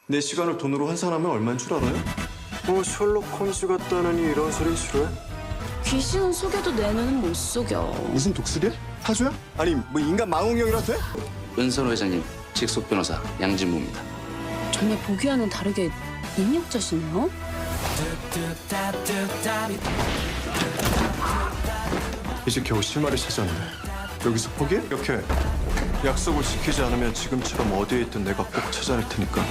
내 시간을 돈으로 환산하면 얼마인 줄 알아요? 뭐 셜록 홈즈 같다느니 이런 소리 싫어해? 귀신은 속여도 내 눈은 못 속여. 무슨 독수리야? 타조야? 아니 뭐 인간 망원경이라 돼? 은선 회장님, 직속 변호사 양진무입니다. 정말 보기와는 다르게 능력자시네요. 이제 겨우 실마리 찾았네. 여기서 포기해? 이렇게 약속을 지키지 않으면 지금처럼 어디에 있든 내가 꼭 찾아낼 테니까.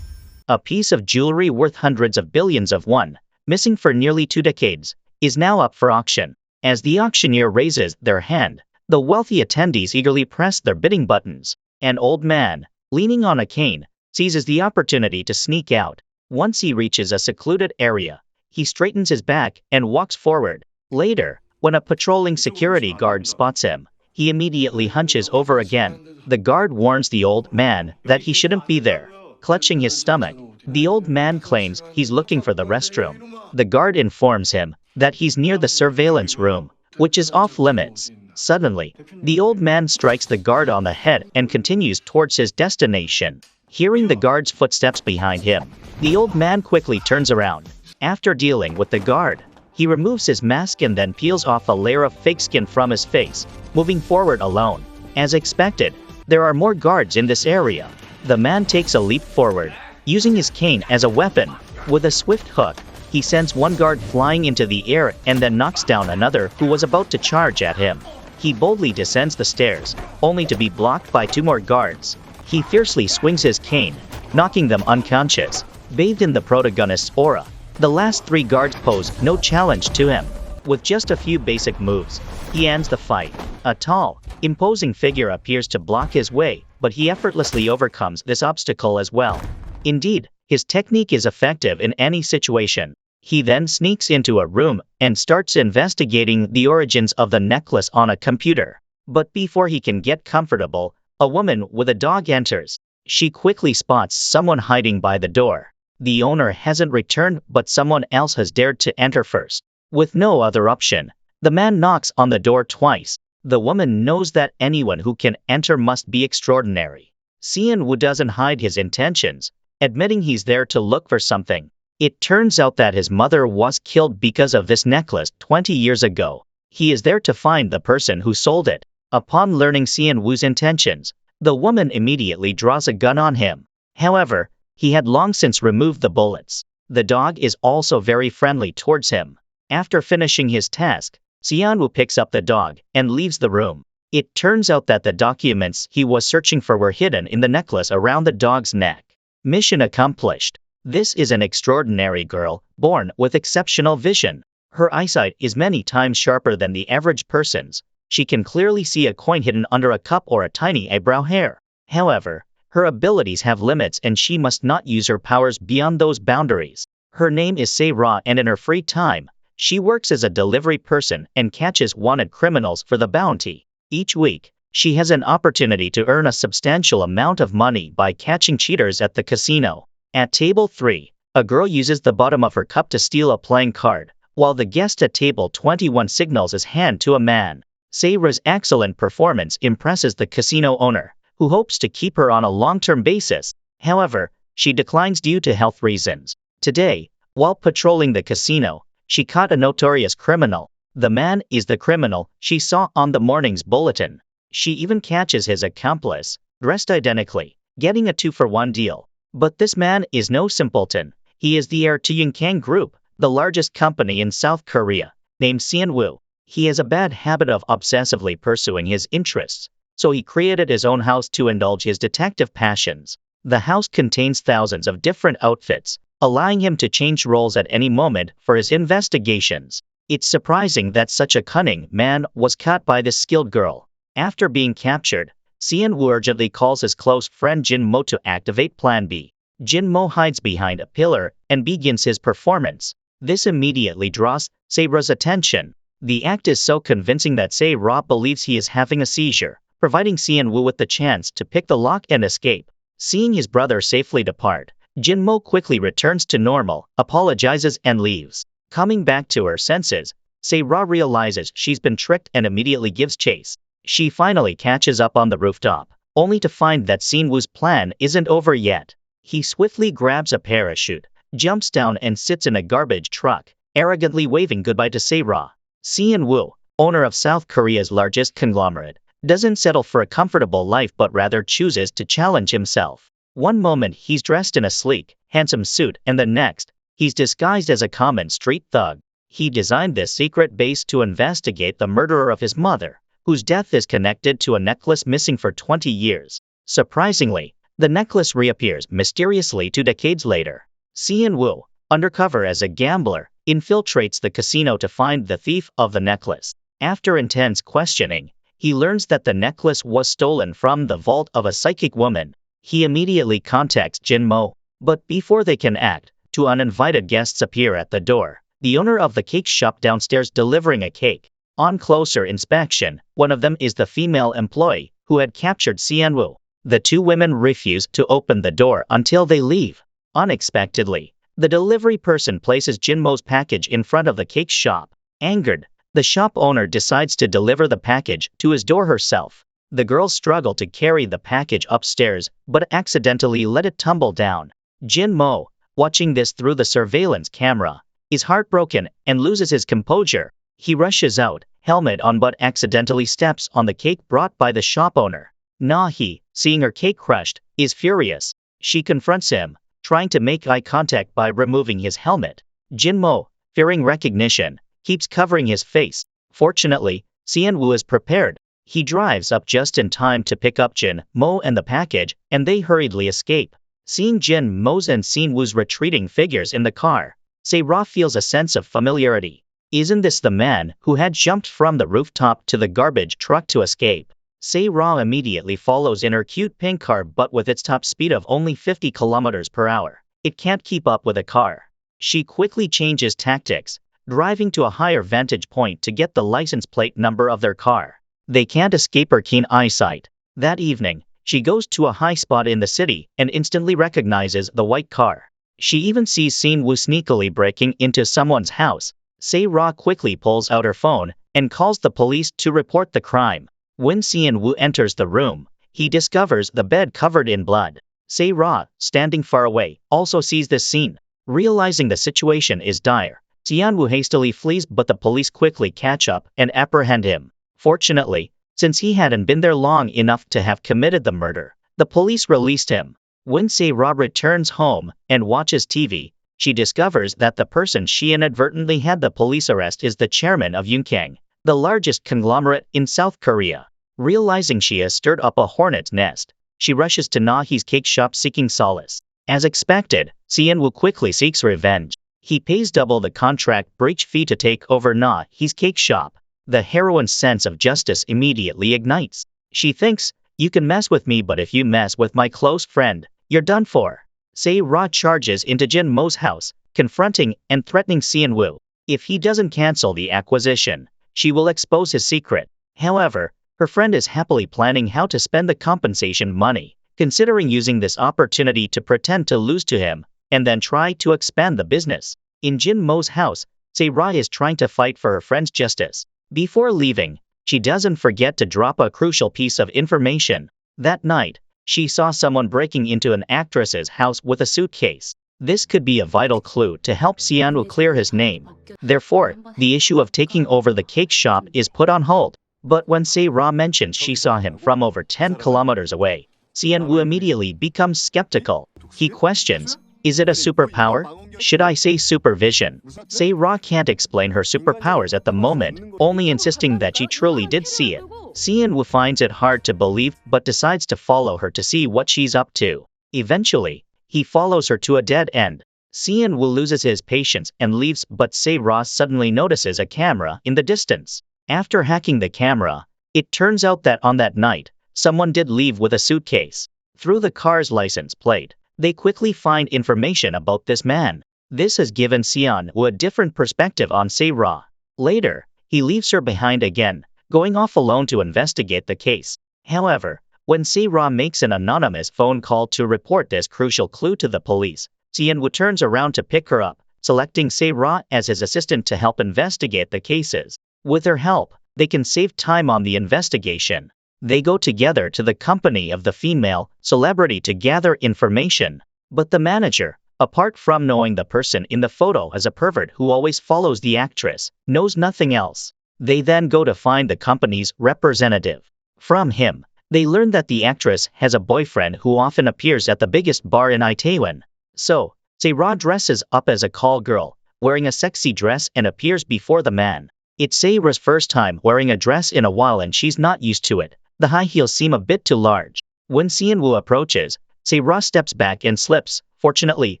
A piece of jewelry worth hundreds of billions of won, missing for nearly 2 decades, is now up for auction. As the auctioneer raises their hand, the wealthy attendees eagerly press their bidding buttons. An old man, leaning on a cane, seizes the opportunity to sneak out. Once he reaches a secluded area, he straightens his back and walks forward. Later, when a patrolling security guard spots him, he immediately hunches over again. The guard warns the old man that he shouldn't be there. Clutching his stomach, the old man claims he's looking for the restroom. The guard informs him that he's near the surveillance room, which is off limits. Suddenly, the old man strikes the guard on the head and continues towards his destination. Hearing the guard's footsteps behind him, the old man quickly turns around. After dealing with the guard, he removes his mask and then peels off a layer of fake skin from his face, moving forward alone. As expected, there are more guards in this area. The man takes a leap forward, using his cane as a weapon. With a swift hook, he sends one guard flying into the air and then knocks down another who was about to charge at him. He boldly descends the stairs, only to be blocked by 2 more guards. He fiercely swings his cane, knocking them unconscious. Bathed in the protagonist's aura, the last 3 guards pose no challenge to him. With just a few basic moves, he ends the fight. A tall, imposing figure appears to block his way, but he effortlessly overcomes this obstacle as well. Indeed, his technique is effective in any situation. He then sneaks into a room and starts investigating the origins of the necklace on a computer. But before he can get comfortable, a woman with a dog enters. She quickly spots someone hiding by the door. The owner hasn't returned, but someone else has dared to enter first. With no other option, the man knocks on the door twice. The woman knows that anyone who can enter must be extraordinary. Sean-woo doesn't hide his intentions, admitting he's there to look for something. It turns out that his mother was killed because of this necklace 20 years ago. He is there to find the person who sold it. Upon learning Sean-woo's intentions, the woman immediately draws a gun on him. However, he had long since removed the bullets. The dog is also very friendly towards him. After finishing his task, Sean-woo picks up the dog and leaves the room. It turns out that the documents he was searching for were hidden in the necklace around the dog's neck. Mission accomplished. This is an extraordinary girl, born with exceptional vision. Her eyesight is many times sharper than the average person's. She can clearly see a coin hidden under a cup or a tiny eyebrow hair. However, her abilities have limits and she must not use her powers beyond those boundaries. Her name is Se-ra, and in her free time, she works as a delivery person and catches wanted criminals for the bounty. Each week, she has an opportunity to earn a substantial amount of money by catching cheaters at the casino. At table 3, a girl uses the bottom of her cup to steal a playing card, while the guest at table 21 signals his hand to a man. Se-ra's excellent performance impresses the casino owner, who hopes to keep her on a long-term basis. However, she declines due to health reasons. Today, while patrolling the casino, she caught a notorious criminal. The man is the criminal she saw on the morning's bulletin. She even catches his accomplice, dressed identically, getting a 2-for-1 deal. But this man is no simpleton. He is the heir to Yungang Group, the largest company in South Korea, named Sean-woo. He has a bad habit of obsessively pursuing his interests, so he created his own house to indulge his detective passions. The house contains thousands of different outfits, allowing him to change roles at any moment for his investigations. It's surprising that such a cunning man was caught by this skilled girl. After being captured, Sean-woo urgently calls his close friend Jin-mo to activate Plan B. Jin-mo hides behind a pillar and begins his performance. This immediately draws Se-ra's attention. The act is so convincing that Se-ra believes he is having a seizure, providing Sean-woo with the chance to pick the lock and escape. Seeing his brother safely depart, Jin-mo quickly returns to normal, apologizes and leaves. Coming back to her senses, Se-ra realizes she's been tricked and immediately gives chase. She finally catches up on the rooftop, only to find that Sin-woo's plan isn't over yet. He swiftly grabs a parachute, jumps down and sits in a garbage truck, arrogantly waving goodbye to Se-ra. Sin-woo, owner of South Korea's largest conglomerate, doesn't settle for a comfortable life but rather chooses to challenge himself. One moment he's dressed in a sleek, handsome suit and the next, he's disguised as a common street thug. He designed this secret base to investigate the murderer of his mother, whose death is connected to a necklace missing for 20 years. Surprisingly, the necklace reappears mysteriously 2 decades later. Sin-woo, undercover as a gambler, infiltrates the casino to find the thief of the necklace. After intense questioning, he learns that the necklace was stolen from the vault of a psychic woman. He immediately contacts Jin-mo, but before they can act, 2 uninvited guests appear at the door. The owner of the cake shop downstairs delivering a cake. On closer inspection, one of them is the female employee who had captured Sin-woo. The 2 women refuse to open the door until they leave. Unexpectedly, the delivery person places Jin-mo's package in front of the cake shop. Angered, the shop owner decides to deliver the package to his door herself. The girls struggle to carry the package upstairs, but accidentally let it tumble down. Jin-mo, watching this through the surveillance camera, is heartbroken and loses his composure. He rushes out, helmet on, but accidentally steps on the cake brought by the shop owner. Na-hee, seeing her cake crushed, is furious. She confronts him, trying to make eye contact by removing his helmet. Jin-mo, fearing recognition, keeps covering his face. Fortunately, Sin-woo is prepared. He drives up just in time to pick up Jin-mo and the package, and they hurriedly escape. Seeing Jin-mo's and Sin-woo's retreating figures in the car, Se-ra feels a sense of familiarity. Isn't this the man who had jumped from the rooftop to the garbage truck to escape? Se-ra immediately follows in her cute pink car, but with its top speed of only 50 kilometers per hour, it can't keep up with a car. She quickly changes tactics, driving to a higher vantage point to get the license plate number of their car. They can't escape her keen eyesight. That evening, she goes to a high spot in the city and instantly recognizes the white car. She even sees Sin-woo sneakily breaking into someone's house. Se-ra quickly pulls out her phone and calls the police to report the crime. When Sin-woo enters the room, he discovers the bed covered in blood. Se-ra, standing far away, also sees this scene. Realizing the situation is dire, Sin-woo hastily flees, but the police quickly catch up and apprehend him. Fortunately, since he hadn't been there long enough to have committed the murder, the police released him. When Se-ra returns home and watches TV, she discovers that the person she inadvertently had the police arrest is the chairman of Yunkyang, the largest conglomerate in South Korea. Realizing she has stirred up a hornet's nest, she rushes to Na-hee's cake shop seeking solace. As expected, Sin-woo quickly seeks revenge. He pays double the contract breach fee to take over Na-hee's cake shop. The heroine's sense of justice immediately ignites. She thinks, "You can mess with me, but if you mess with my close friend, you're done for." Se-ra charges into Jin-mo's house, confronting and threatening Sin-woo. If he doesn't cancel the acquisition, she will expose his secret. However, her friend is happily planning how to spend the compensation money, considering using this opportunity to pretend to lose to him, and then try to expand the business. In Jin-mo's house, Se-ra is trying to fight for her friend's justice. Before leaving, she doesn't forget to drop a crucial piece of information. That night, she saw someone breaking into an actress's house with a suitcase. This could be a vital clue to help Sin-woo clear his name. Therefore, the issue of taking over the cake shop is put on hold. But when Se-ra mentions she saw him from over 10 kilometers away, Sin-woo immediately becomes skeptical. He questions, "Is it a superpower? Should I say supervision?" Se-ra can't explain her superpowers at the moment, only insisting that she truly did see it. Sin-woo finds it hard to believe but decides to follow her to see what she's up to. Eventually, he follows her to a dead end. Sin-woo loses his patience and leaves, but Se-ra suddenly notices a camera in the distance. After hacking the camera, it turns out that on that night, someone did leave with a suitcase. Through the car's license plate, they quickly find information about this man. This has given Sin-woo a different perspective on Se-ra. Later, he leaves her behind again, going off alone to investigate the case. However, when Se-ra makes an anonymous phone call to report this crucial clue to the police, Sin-woo turns around to pick her up, selecting Se-ra as his assistant to help investigate the cases. With her help, they can save time on the investigation. They go together to the company of the female celebrity to gather information. But the manager, apart from knowing the person in the photo as a pervert who always follows the actress, knows nothing else. They then go to find the company's representative. From him, they learn that the actress has a boyfriend who often appears at the biggest bar in Itaewon. So, Se-ra dresses up as a call girl, wearing a sexy dress and appears before the man. It's Se-ra's first time wearing a dress in a while and she's not used to it. The high heels seem a bit too large. When Seon-woo approaches, Se-ra steps back and slips. Fortunately,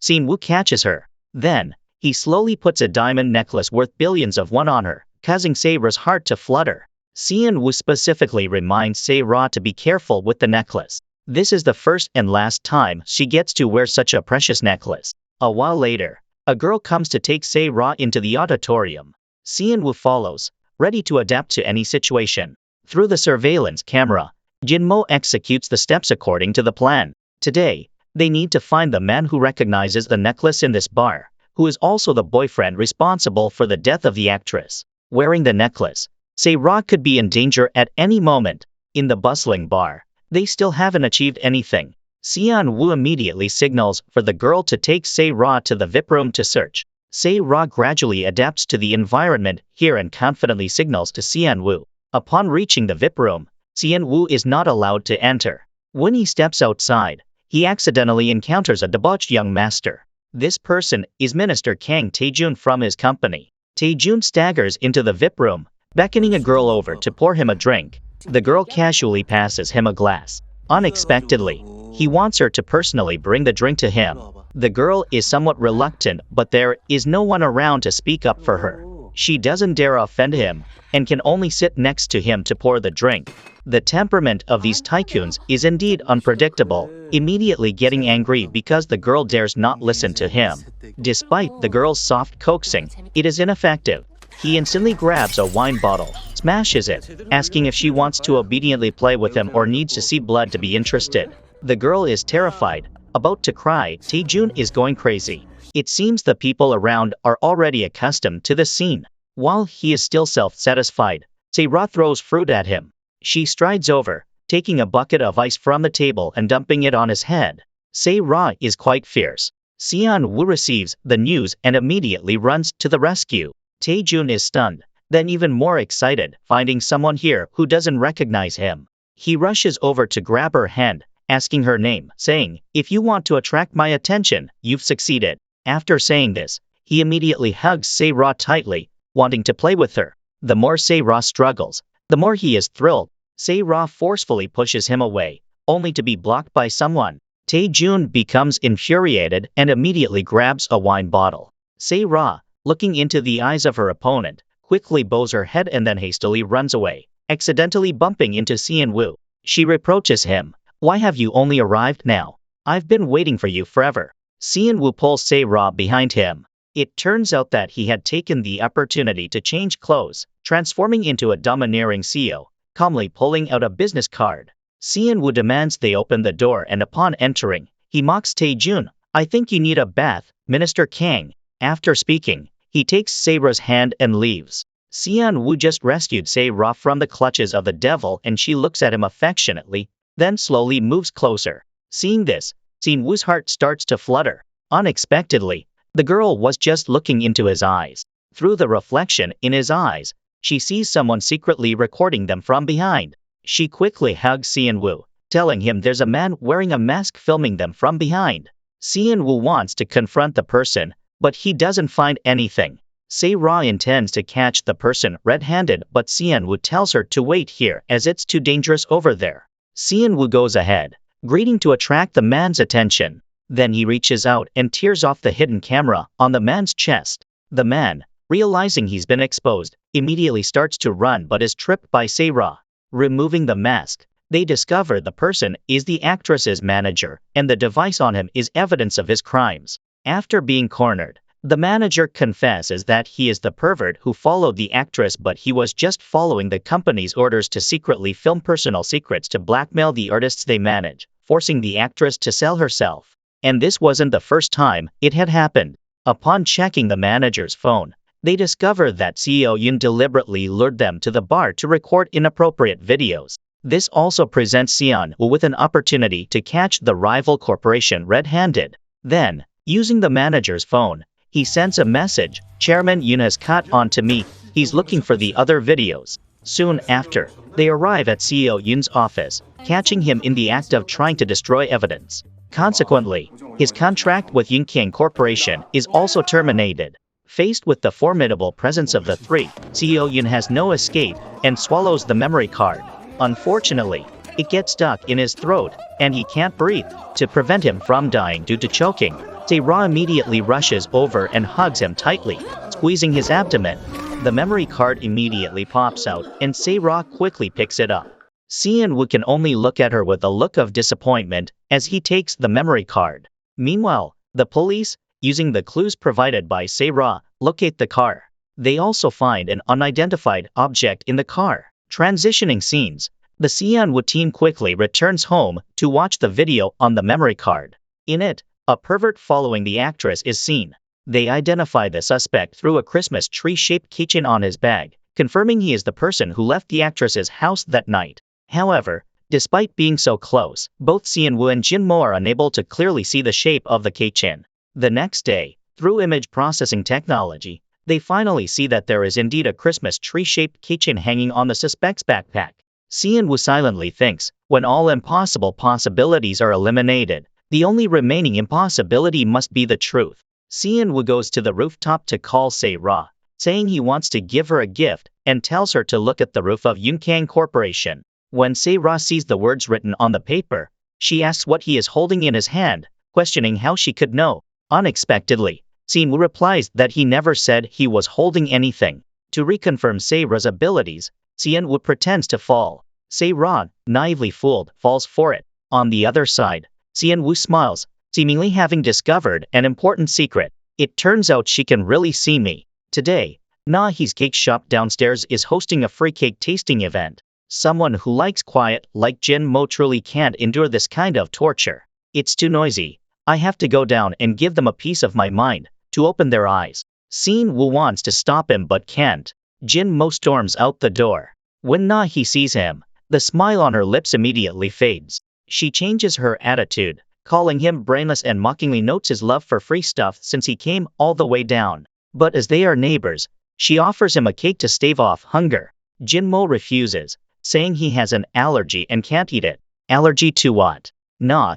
Seon-woo catches her. Then, he slowly puts a diamond necklace worth billions of won on her, causing Se-ra's heart to flutter. Seon-woo specifically reminds Se-ra to be careful with the necklace. This is the first and last time she gets to wear such a precious necklace. A while later, a girl comes to take Se-ra into the auditorium. Seon-woo follows, ready to adapt to any situation. Through the surveillance camera, Jin-mo executes the steps according to the plan. Today, they need to find the man who recognizes the necklace in this bar, who is also the boyfriend responsible for the death of the actress. Wearing the necklace, Se-ra could be in danger at any moment. In the bustling bar, they still haven't achieved anything. Seon-woo immediately signals for the girl to take Se-ra to the VIP room to search. Se-ra gradually adapts to the environment here and confidently signals to Seon-woo. Upon reaching the VIP room, Seon-woo is not allowed to enter. When he steps outside, he accidentally encounters a debauched young master. This person is Minister Kang Tae-jun from his company. Tae-jun staggers into the VIP room, beckoning a girl over to pour him a drink. The girl casually passes him a glass. Unexpectedly, he wants her to personally bring the drink to him. The girl is somewhat reluctant, but there is no one around to speak up for her. She doesn't dare offend him, and can only sit next to him to pour the drink. The temperament of these tycoons is indeed unpredictable, immediately getting angry because the girl dares not listen to him. Despite the girl's soft coaxing, it is ineffective. He instantly grabs a wine bottle, smashes it, asking if she wants to obediently play with him or needs to see blood to be interested. The girl is terrified, about to cry. Tae-jun is going crazy. It seems the people around are already accustomed to the scene. While he is still self-satisfied, Se-ra throws fruit at him. She strides over, taking a bucket of ice from the table and dumping it on his head. Se-ra is quite fierce. Seon-woo receives the news and immediately runs to the rescue. Tae-jun is stunned, then even more excited, finding someone here who doesn't recognize him. He rushes over to grab her hand, asking her name, saying, "If you want to attract my attention, you've succeeded." After saying this, he immediately hugs Se-ra tightly, wanting to play with her. The more Se-ra struggles, the more he is thrilled. Se-ra forcefully pushes him away, only to be blocked by someone. Tae-jun becomes infuriated and immediately grabs a wine bottle. Se-ra, looking into the eyes of her opponent, quickly bows her head and then hastily runs away, accidentally bumping into Seon-woo. She reproaches him. "Why have you only arrived now? I've been waiting for you forever." Seon-woo pulls Se-ra behind him. It turns out that he had taken the opportunity to change clothes, transforming into a domineering CEO, calmly pulling out a business card. Seon-woo demands they open the door and upon entering, he mocks Tae-jun. "I think you need a bath, Minister Kang." After speaking, he takes Se-ra's hand and leaves. Seon-woo just rescued Se-ra from the clutches of the devil and she looks at him affectionately, then slowly moves closer. Seeing this, Seon-woo's heart starts to flutter. Unexpectedly, the girl was just looking into his eyes. Through the reflection in his eyes, she sees someone secretly recording them from behind. She quickly hugs Seon-woo, telling him there's a man wearing a mask filming them from behind. Seon-woo wants to confront the person, but he doesn't find anything. Se-ra intends to catch the person red-handed, but Seon-woo tells her to wait here as it's too dangerous over there. Seon-woo goes ahead, greeting to attract the man's attention. Then he reaches out and tears off the hidden camera on the man's chest. The man, realizing he's been exposed, immediately starts to run but is tripped by Se-ra. Removing the mask, they discover the person is the actress's manager, and the device on him is evidence of his crimes. After being cornered, the manager confesses that he is the pervert who followed the actress, but he was just following the company's orders to secretly film personal secrets to blackmail the artists they manage, forcing the actress to sell herself. And this wasn't the first time it had happened. Upon checking the manager's phone, they discover that CEO Yoon deliberately lured them to the bar to record inappropriate videos. This also presents Seon with an opportunity to catch the rival corporation red-handed. Then, using the manager's phone, he sends a message, "Chairman Yoon has caught on to me, he's looking for the other videos." Soon after, they arrive at CEO Yoon's office, catching him in the act of trying to destroy evidence. Consequently, his contract with Yunkyang Corporation is also terminated. Faced with the formidable presence of the three, CEO Yoon has no escape and swallows the memory card. Unfortunately, it gets stuck in his throat, and he can't breathe. To prevent him from dying due to choking, Se-ra immediately rushes over and hugs him tightly, squeezing his abdomen. The memory card immediately pops out, and Se-ra quickly picks it up. Seon-woo can only look at her with a look of disappointment as he takes the memory card. Meanwhile, the police, using the clues provided by Se-ra, locate the car. They also find an unidentified object in the car. Transitioning scenes, the Seon-woo team quickly returns home to watch the video on the memory card. In it, a pervert following the actress is seen. They identify the suspect through a Christmas tree-shaped keychain on his bag, confirming he is the person who left the actress's house that night. However, despite being so close, both Seon-woo and Jin-mo are unable to clearly see the shape of the keychain. The next day, through image processing technology, they finally see that there is indeed a Christmas tree-shaped keychain hanging on the suspect's backpack. Seon-woo silently thinks, when all impossible possibilities are eliminated, the only remaining impossibility must be the truth. Seon-woo goes to the rooftop to call Se-ra, saying he wants to give her a gift, and tells her to look at the roof of Yunkyang Corporation. When Se-ra sees the words written on the paper, she asks what he is holding in his hand, questioning how she could know. Unexpectedly, Seon-woo replies that he never said he was holding anything. To reconfirm Se-ra's abilities, Seon-woo pretends to fall. Se-ra, naively fooled, falls for it. On the other side, Seon-woo smiles, seemingly having discovered an important secret. It turns out she can really see me. Today, Na-hee's cake shop downstairs is hosting a free cake tasting event. Someone who likes quiet like Jin-mo truly can't endure this kind of torture. It's too noisy. I have to go down and give them a piece of my mind, to open their eyes. Seon-woo wants to stop him but can't. Jin-mo storms out the door. When Na-hee sees him, the smile on her lips immediately fades. She changes her attitude, calling him brainless and mockingly notes his love for free stuff since he came all the way down. But as they are neighbors, she offers him a cake to stave off hunger. Jin-mo refuses, saying he has an allergy and can't eat it. Allergy to what?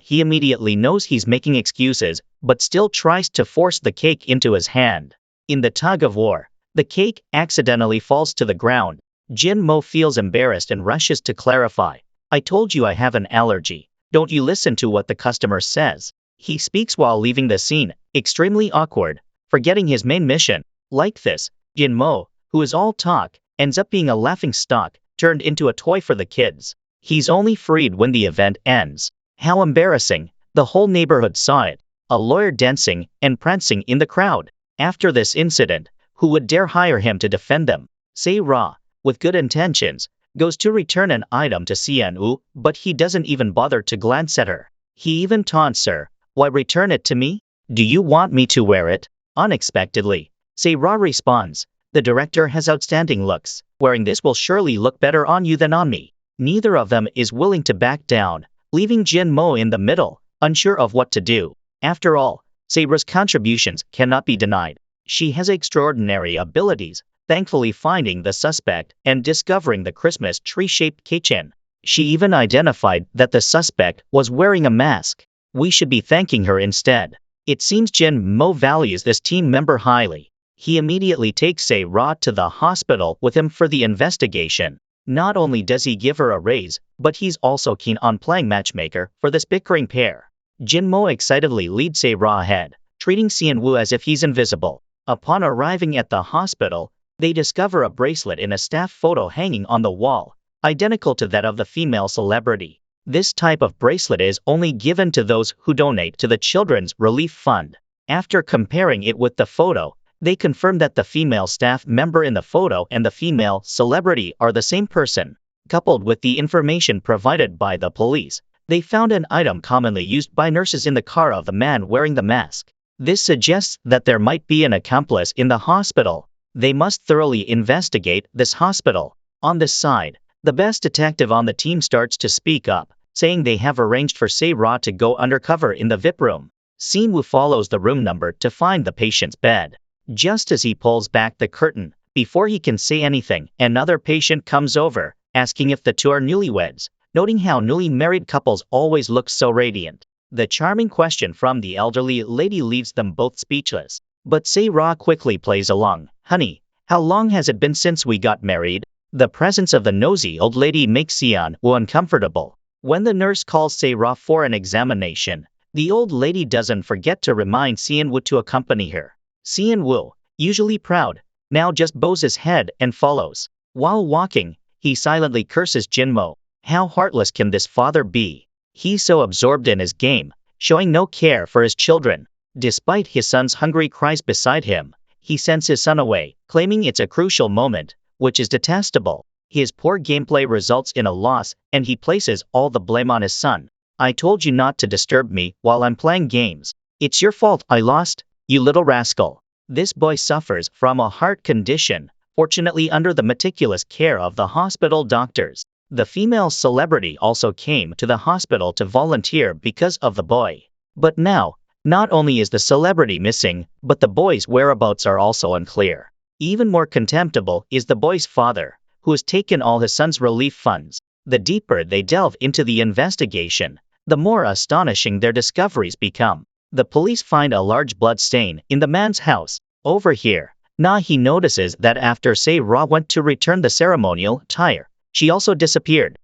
He immediately knows he's making excuses, but still tries to force the cake into his hand. In the tug of war, the cake accidentally falls to the ground. Jin-mo feels embarrassed and rushes to clarify. I told you I have an allergy. Don't you listen to what the customer says? He speaks while leaving the scene, extremely awkward, forgetting his main mission. Like this, Jin-mo, who is all talk, ends up being a laughingstock, turned into a toy for the kids. He's only freed when the event ends. How embarrassing, the whole neighborhood saw it. A lawyer dancing and prancing in the crowd. After this incident, who would dare hire him to defend them? Se-ra, with good intentions, goes to return an item to Seon-woo, but he doesn't even bother to glance at her. He even taunts her, "Why return it to me? Do you want me to wear it?" Unexpectedly, Se-ra responds, "The director has outstanding looks. Wearing this will surely look better on you than on me." Neither of them is willing to back down, leaving Jin-mo in the middle, unsure of what to do. After all, Se-ra's contributions cannot be denied. She has extraordinary abilities, thankfully finding the suspect and discovering the Christmas tree-shaped keychain. She even identified that the suspect was wearing a mask. We should be thanking her instead. It seems Jin-mo values this team member highly. He immediately takes Se-ra to the hospital with him for the investigation. Not only does he give her a raise, but he's also keen on playing matchmaker for this bickering pair. Jin-mo excitedly leads Se-ra ahead, treating Seon-woo as if he's invisible. Upon arriving at the hospital, they discover a bracelet in a staff photo hanging on the wall, identical to that of the female celebrity. This type of bracelet is only given to those who donate to the Children's Relief Fund. After comparing it with the photo, they confirm that the female staff member in the photo and the female celebrity are the same person. Coupled with the information provided by the police, they found an item commonly used by nurses in the car of the man wearing the mask. This suggests that there might be an accomplice in the hospital. They must thoroughly investigate this hospital. On this side, The best detective on the team starts to speak up, saying they have arranged for Se-Ra to go undercover in the VIP room. Sean-woo follows the room number to find the patient's bed. Just as he pulls back the curtain, before he can say anything, another patient comes over, asking if the two are newlyweds, noting how newly married couples always look so radiant. The charming question from the elderly lady leaves them both speechless. But Se-Ra quickly plays along. Honey, how long has it been since we got married? The presence of the nosy old lady makes Sean-woo uncomfortable. When the nurse calls Se-Ra for an examination, the old lady doesn't forget to remind Seon-woo to accompany her. Seon-woo, usually proud, now just bows his head and follows. While walking, he silently curses Jin-mo. How heartless can this father be? He's so absorbed in his game, showing no care for his children. Despite his son's hungry cries beside him, he sends his son away, claiming it's a crucial moment, which is detestable. His poor gameplay results in a loss, and he places all the blame on his son. I told you not to disturb me while I'm playing games. It's your fault I lost, you little rascal. This boy suffers from a heart condition, fortunately under the meticulous care of the hospital doctors. The female celebrity also came to the hospital to volunteer because of the boy. But now, not only is the celebrity missing, but the boy's whereabouts are also unclear. Even more contemptible is the boy's father, who has taken all his son's relief funds. The deeper they delve into the investigation, the more astonishing their discoveries become. The police find a large blood stain in the man's house. Over here, Na-hee notices that after Se-Ra went to return the ceremonial attire, she also disappeared.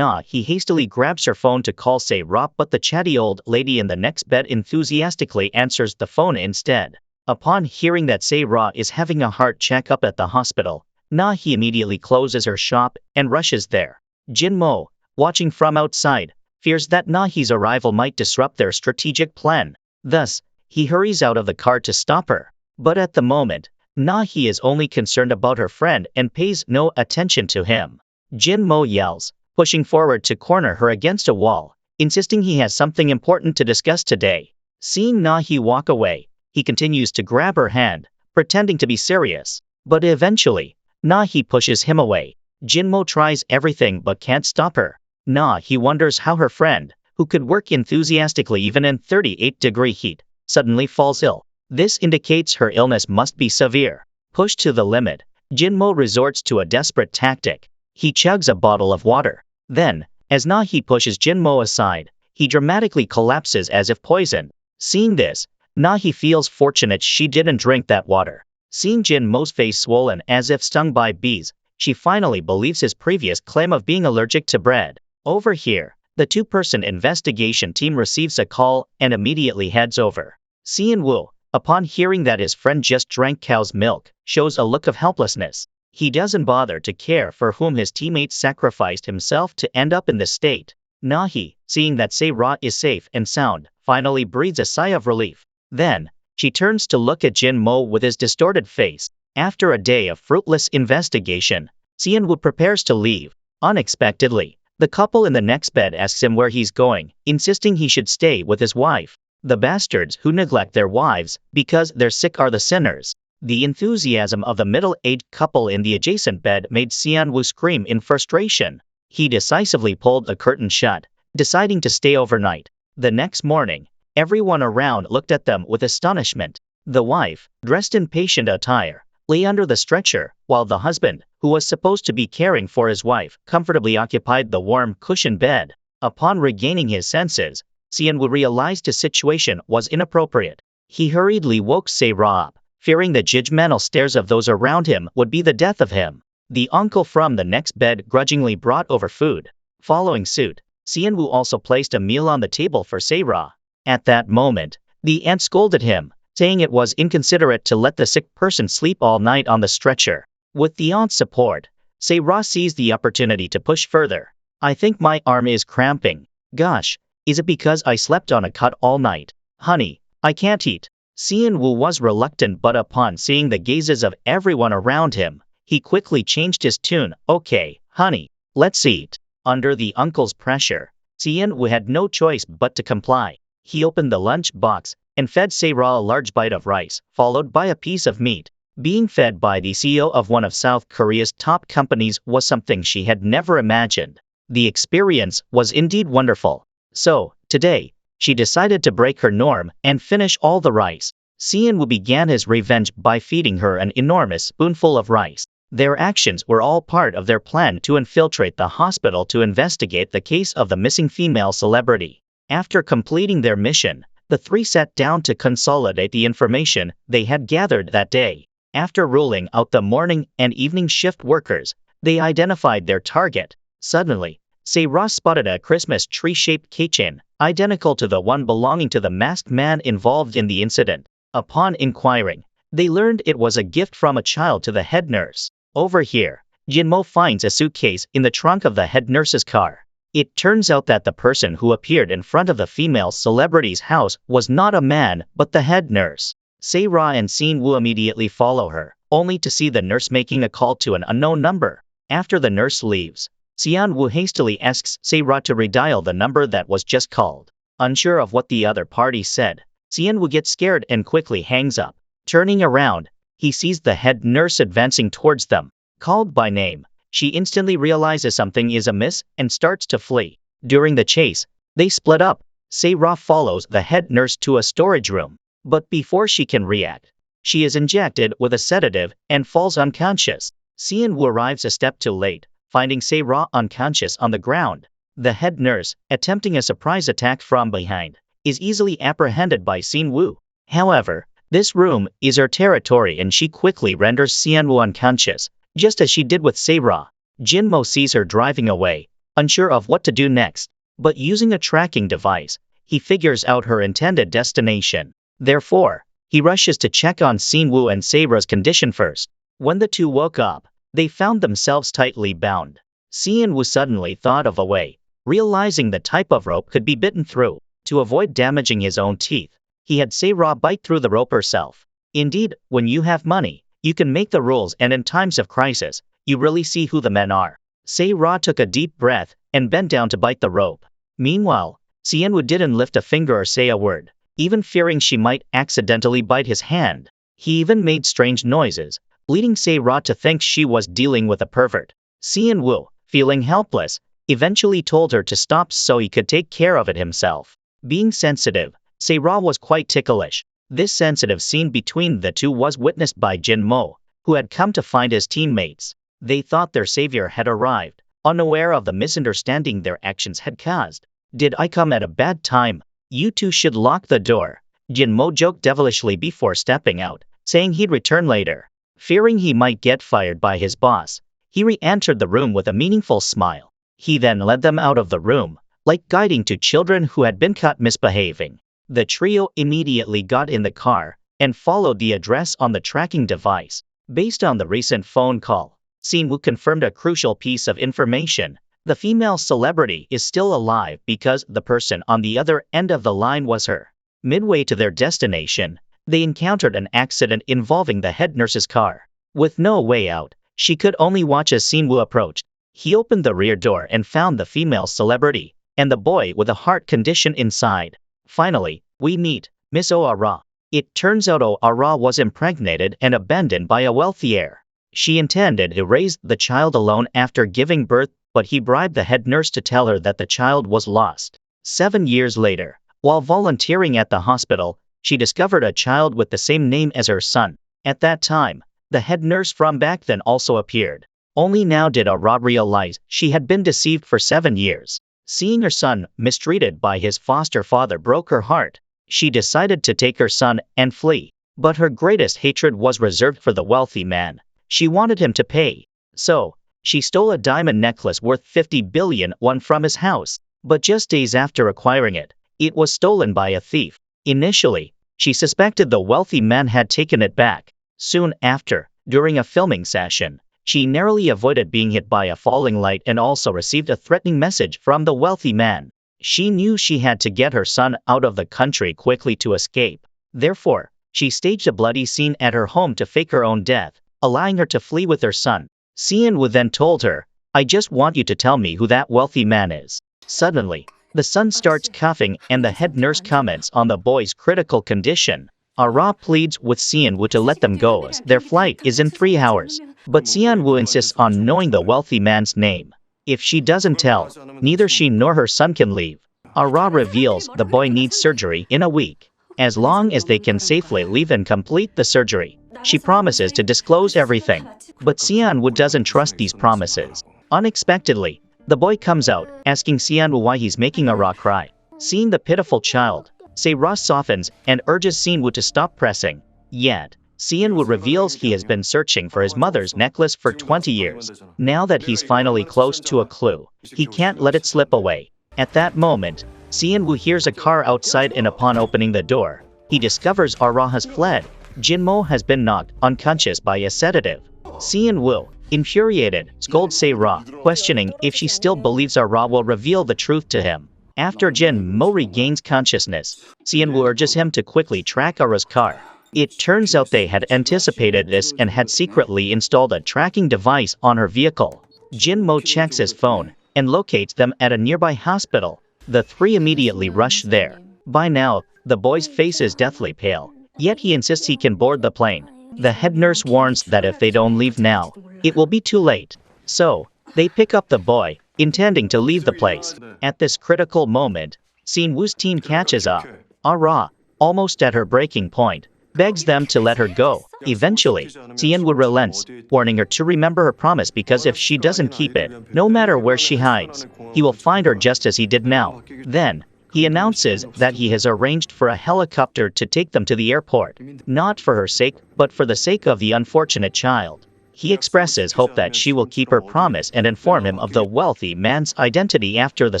He hastily grabs her phone to call Se-Ra, but the chatty old lady in the next bed enthusiastically answers the phone instead. Upon hearing that Se-Ra is having a heart checkup at the hospital, Na-hee immediately closes her shop and rushes there. Jin-mo, watching from outside, fears that Na-hee's arrival might disrupt their strategic plan. Thus, he hurries out of the car to stop her. But at the moment, Na-hee is only concerned about her friend and pays no attention to him. Jin-mo yells, pushing forward to corner her against a wall, insisting he has something important to discuss today. Seeing Na-hee walk away, he continues to grab her hand, pretending to be serious. But eventually, Na-hee pushes him away. Jin-mo tries everything but can't stop her. Na-hee wonders how her friend, who could work enthusiastically even in 38-degree heat, suddenly falls ill. This indicates her illness must be severe. Pushed to the limit, Jin-mo resorts to a desperate tactic. He chugs a bottle of water. Then, as Na-hee pushes Jin-mo aside, he dramatically collapses as if poisoned. Seeing this, Na-hee feels fortunate she didn't drink that water. Seeing Jin-mo's face swollen as if stung by bees, she finally believes his previous claim of being allergic to bread. Over here, the two-person investigation team receives a call and immediately heads over. Seon-woo, upon hearing that his friend just drank cow's milk, shows a look of helplessness. He doesn't bother to care for whom his teammates sacrificed himself to end up in this state. Na-hee, seeing that Se-Ra is safe and sound, finally breathes a sigh of relief. Then, she turns to look at Jin-mo with his distorted face. After a day of fruitless investigation, Seon-woo prepares to leave. Unexpectedly, the couple in the next bed asks him where he's going, insisting he should stay with his wife. The bastards who neglect their wives because they're sick are the sinners. The enthusiasm of the middle-aged couple in the adjacent bed made Seon-woo scream in frustration. He decisively pulled the curtain shut, deciding to stay overnight. The next morning, everyone around looked at them with astonishment. The wife, dressed in patient attire, lay under the stretcher, while the husband, who was supposed to be caring for his wife, comfortably occupied the warm, cushioned bed. Upon regaining his senses, Seon-woo realized his situation was inappropriate. He hurriedly woke Se-Ra up, fearing the judgmental stares of those around him would be the death of him. The uncle from the next bed grudgingly brought over food. Following suit, Seon-woo also placed a meal on the table for Se-Ra. At that moment, the aunt scolded him, saying it was inconsiderate to let the sick person sleep all night on the stretcher. With the aunt's support, Se-Ra seized the opportunity to push further. I think my arm is cramping. Gosh, is it because I slept on a cot all night? Honey, I can't eat. Seon-woo was reluctant, but upon seeing the gazes of everyone around him, he quickly changed his tune. Okay, honey, let's eat. Under the uncle's pressure, Seon-woo had no choice but to comply. He opened the lunch box and fed Se-Ra a large bite of rice, followed by a piece of meat. Being fed by the CEO of one of South Korea's top companies was something she had never imagined. The experience was indeed wonderful. So, today, she decided to break her norm and finish all the rice. Sean-woo began his revenge by feeding her an enormous spoonful of rice. Their actions were all part of their plan to infiltrate the hospital to investigate the case of the missing female celebrity. After completing their mission, the three sat down to consolidate the information they had gathered that day. After ruling out the morning and evening shift workers, they identified their target. Suddenly, Se-ra spotted a Christmas tree-shaped keychain, identical to the one belonging to the masked man involved in the incident. Upon inquiring, they learned it was a gift from a child to the head nurse. Over here, Jin-mo finds a suitcase in the trunk of the head nurse's car. It turns out that the person who appeared in front of the female celebrity's house was not a man but the head nurse. Se-ra and Sean-woo immediately follow her, only to see the nurse making a call to an unknown number. After the nurse leaves, Sean-woo hastily asks Se-ra to redial the number that was just called. Unsure of what the other party said, Sean-woo gets scared and quickly hangs up. Turning around, he sees the head nurse advancing towards them. Called by name, she instantly realizes something is amiss and starts to flee. During the chase, they split up. Se-ra follows the head nurse to a storage room. But before she can react, she is injected with a sedative and falls unconscious. Sean-woo arrives a step too late, finding Se-ra unconscious on the ground. The head nurse, attempting a surprise attack from behind, is easily apprehended by Sean-woo. However, this room is her territory and she quickly renders Sean-woo unconscious, just as she did with Se-ra. Jin-mo sees her driving away, unsure of what to do next, but using a tracking device, he figures out her intended destination. Therefore, he rushes to check on Sean-woo and Se-ra's condition first. When the two woke up, they found themselves tightly bound. Sean-woo suddenly thought of a way, realizing the type of rope could be bitten through. To avoid damaging his own teeth, he had Se-ra bite through the rope herself. Indeed, when you have money, you can make the rules, and in times of crisis, you really see who the men are. Se-ra took a deep breath and bent down to bite the rope. Meanwhile, Sean-woo didn't lift a finger or say a word, even fearing she might accidentally bite his hand. He even made strange noises, leading Se-ra to think she was dealing with a pervert. Sean-woo, feeling helpless, eventually told her to stop so he could take care of it himself. Being sensitive, Se-ra was quite ticklish. This sensitive scene between the two was witnessed by Jin-mo, who had come to find his teammates. They thought their savior had arrived, unaware of the misunderstanding their actions had caused. "Did I come at a bad time? You two should lock the door," Jin-mo joked devilishly before stepping out, saying he'd return later. Fearing he might get fired by his boss, he re-entered the room with a meaningful smile. He then led them out of the room, like guiding two children who had been caught misbehaving. The trio immediately got in the car and followed the address on the tracking device. Based on the recent phone call, Sean-woo confirmed a crucial piece of information. The female celebrity is still alive because the person on the other end of the line was her. Midway to their destination, they encountered an accident involving the head nurse's car. With no way out, she could only watch as Sean-woo approached. He opened the rear door and found the female celebrity and the boy with a heart condition inside. Finally, we meet Miss Oh-ah-ra. It turns out Oh-ah-ra was impregnated and abandoned by a wealthy heir. She intended to raise the child alone after giving birth, but he bribed the head nurse to tell her that the child was lost. 7 years later, while volunteering at the hospital, she discovered a child with the same name as her son. At that time, the head nurse from back then also appeared. Only now did Oh-ah-ra realize she had been deceived for 7 years. Seeing her son mistreated by his foster father broke her heart. She decided to take her son and flee. But her greatest hatred was reserved for the wealthy man. She wanted him to pay. So, she stole a diamond necklace worth 50 billion won from his house. But just days after acquiring it, it was stolen by a thief. Initially, she suspected the wealthy man had taken it back. Soon after, during a filming session, she narrowly avoided being hit by a falling light and also received a threatening message from the wealthy man. She knew she had to get her son out of the country quickly to escape. Therefore, she staged a bloody scene at her home to fake her own death, allowing her to flee with her son. Sean-woo then told her, "I just want you to tell me who that wealthy man is." Suddenly, the son starts coughing and the head nurse comments on the boy's critical condition. Ra pleads with Sean-woo to let them go as their flight is in 3 hours. But Seon-woo insists on knowing the wealthy man's name. If she doesn't tell, neither she nor her son can leave. Ra reveals the boy needs surgery in a week. As long as they can safely leave and complete the surgery, she promises to disclose everything. But Seon-woo doesn't trust these promises. Unexpectedly, the boy comes out, asking Seon-woo why he's making Ra cry. Seeing the pitiful child, Se-ra softens and urges Seon-woo to stop pressing. Yet, Seon-woo reveals he has been searching for his mother's necklace for 20 years. Now that he's finally close to a clue, he can't let it slip away. At that moment, Seon-woo hears a car outside and upon opening the door, he discovers Ra has fled. Jinmo has been knocked unconscious by a sedative. Seon-woo, infuriated, scolds Se-ra, questioning if she still believes Ra will reveal the truth to him. After Jinmo regains consciousness, Seon-woo urges him to quickly track Ra's car. It turns out they had anticipated this and had secretly installed a tracking device on her vehicle. Jinmo checks his phone and locates them at a nearby hospital. The three immediately rush there. By now, the boy's face is deathly pale, yet he insists he can board the plane. The head nurse warns that if they don't leave now, it will be too late. So, they pick up the boy, intending to leave the place. At this critical moment, Seon-woo's team catches up. Ra, almost at her breaking point, begs them to let her go. Eventually, Seon-woo relents, warning her to remember her promise because if she doesn't keep it, no matter where she hides, he will find her just as he did now. Then, he announces that he has arranged for a helicopter to take them to the airport, not for her sake, but for the sake of the unfortunate child. He expresses hope that she will keep her promise and inform him of the wealthy man's identity after the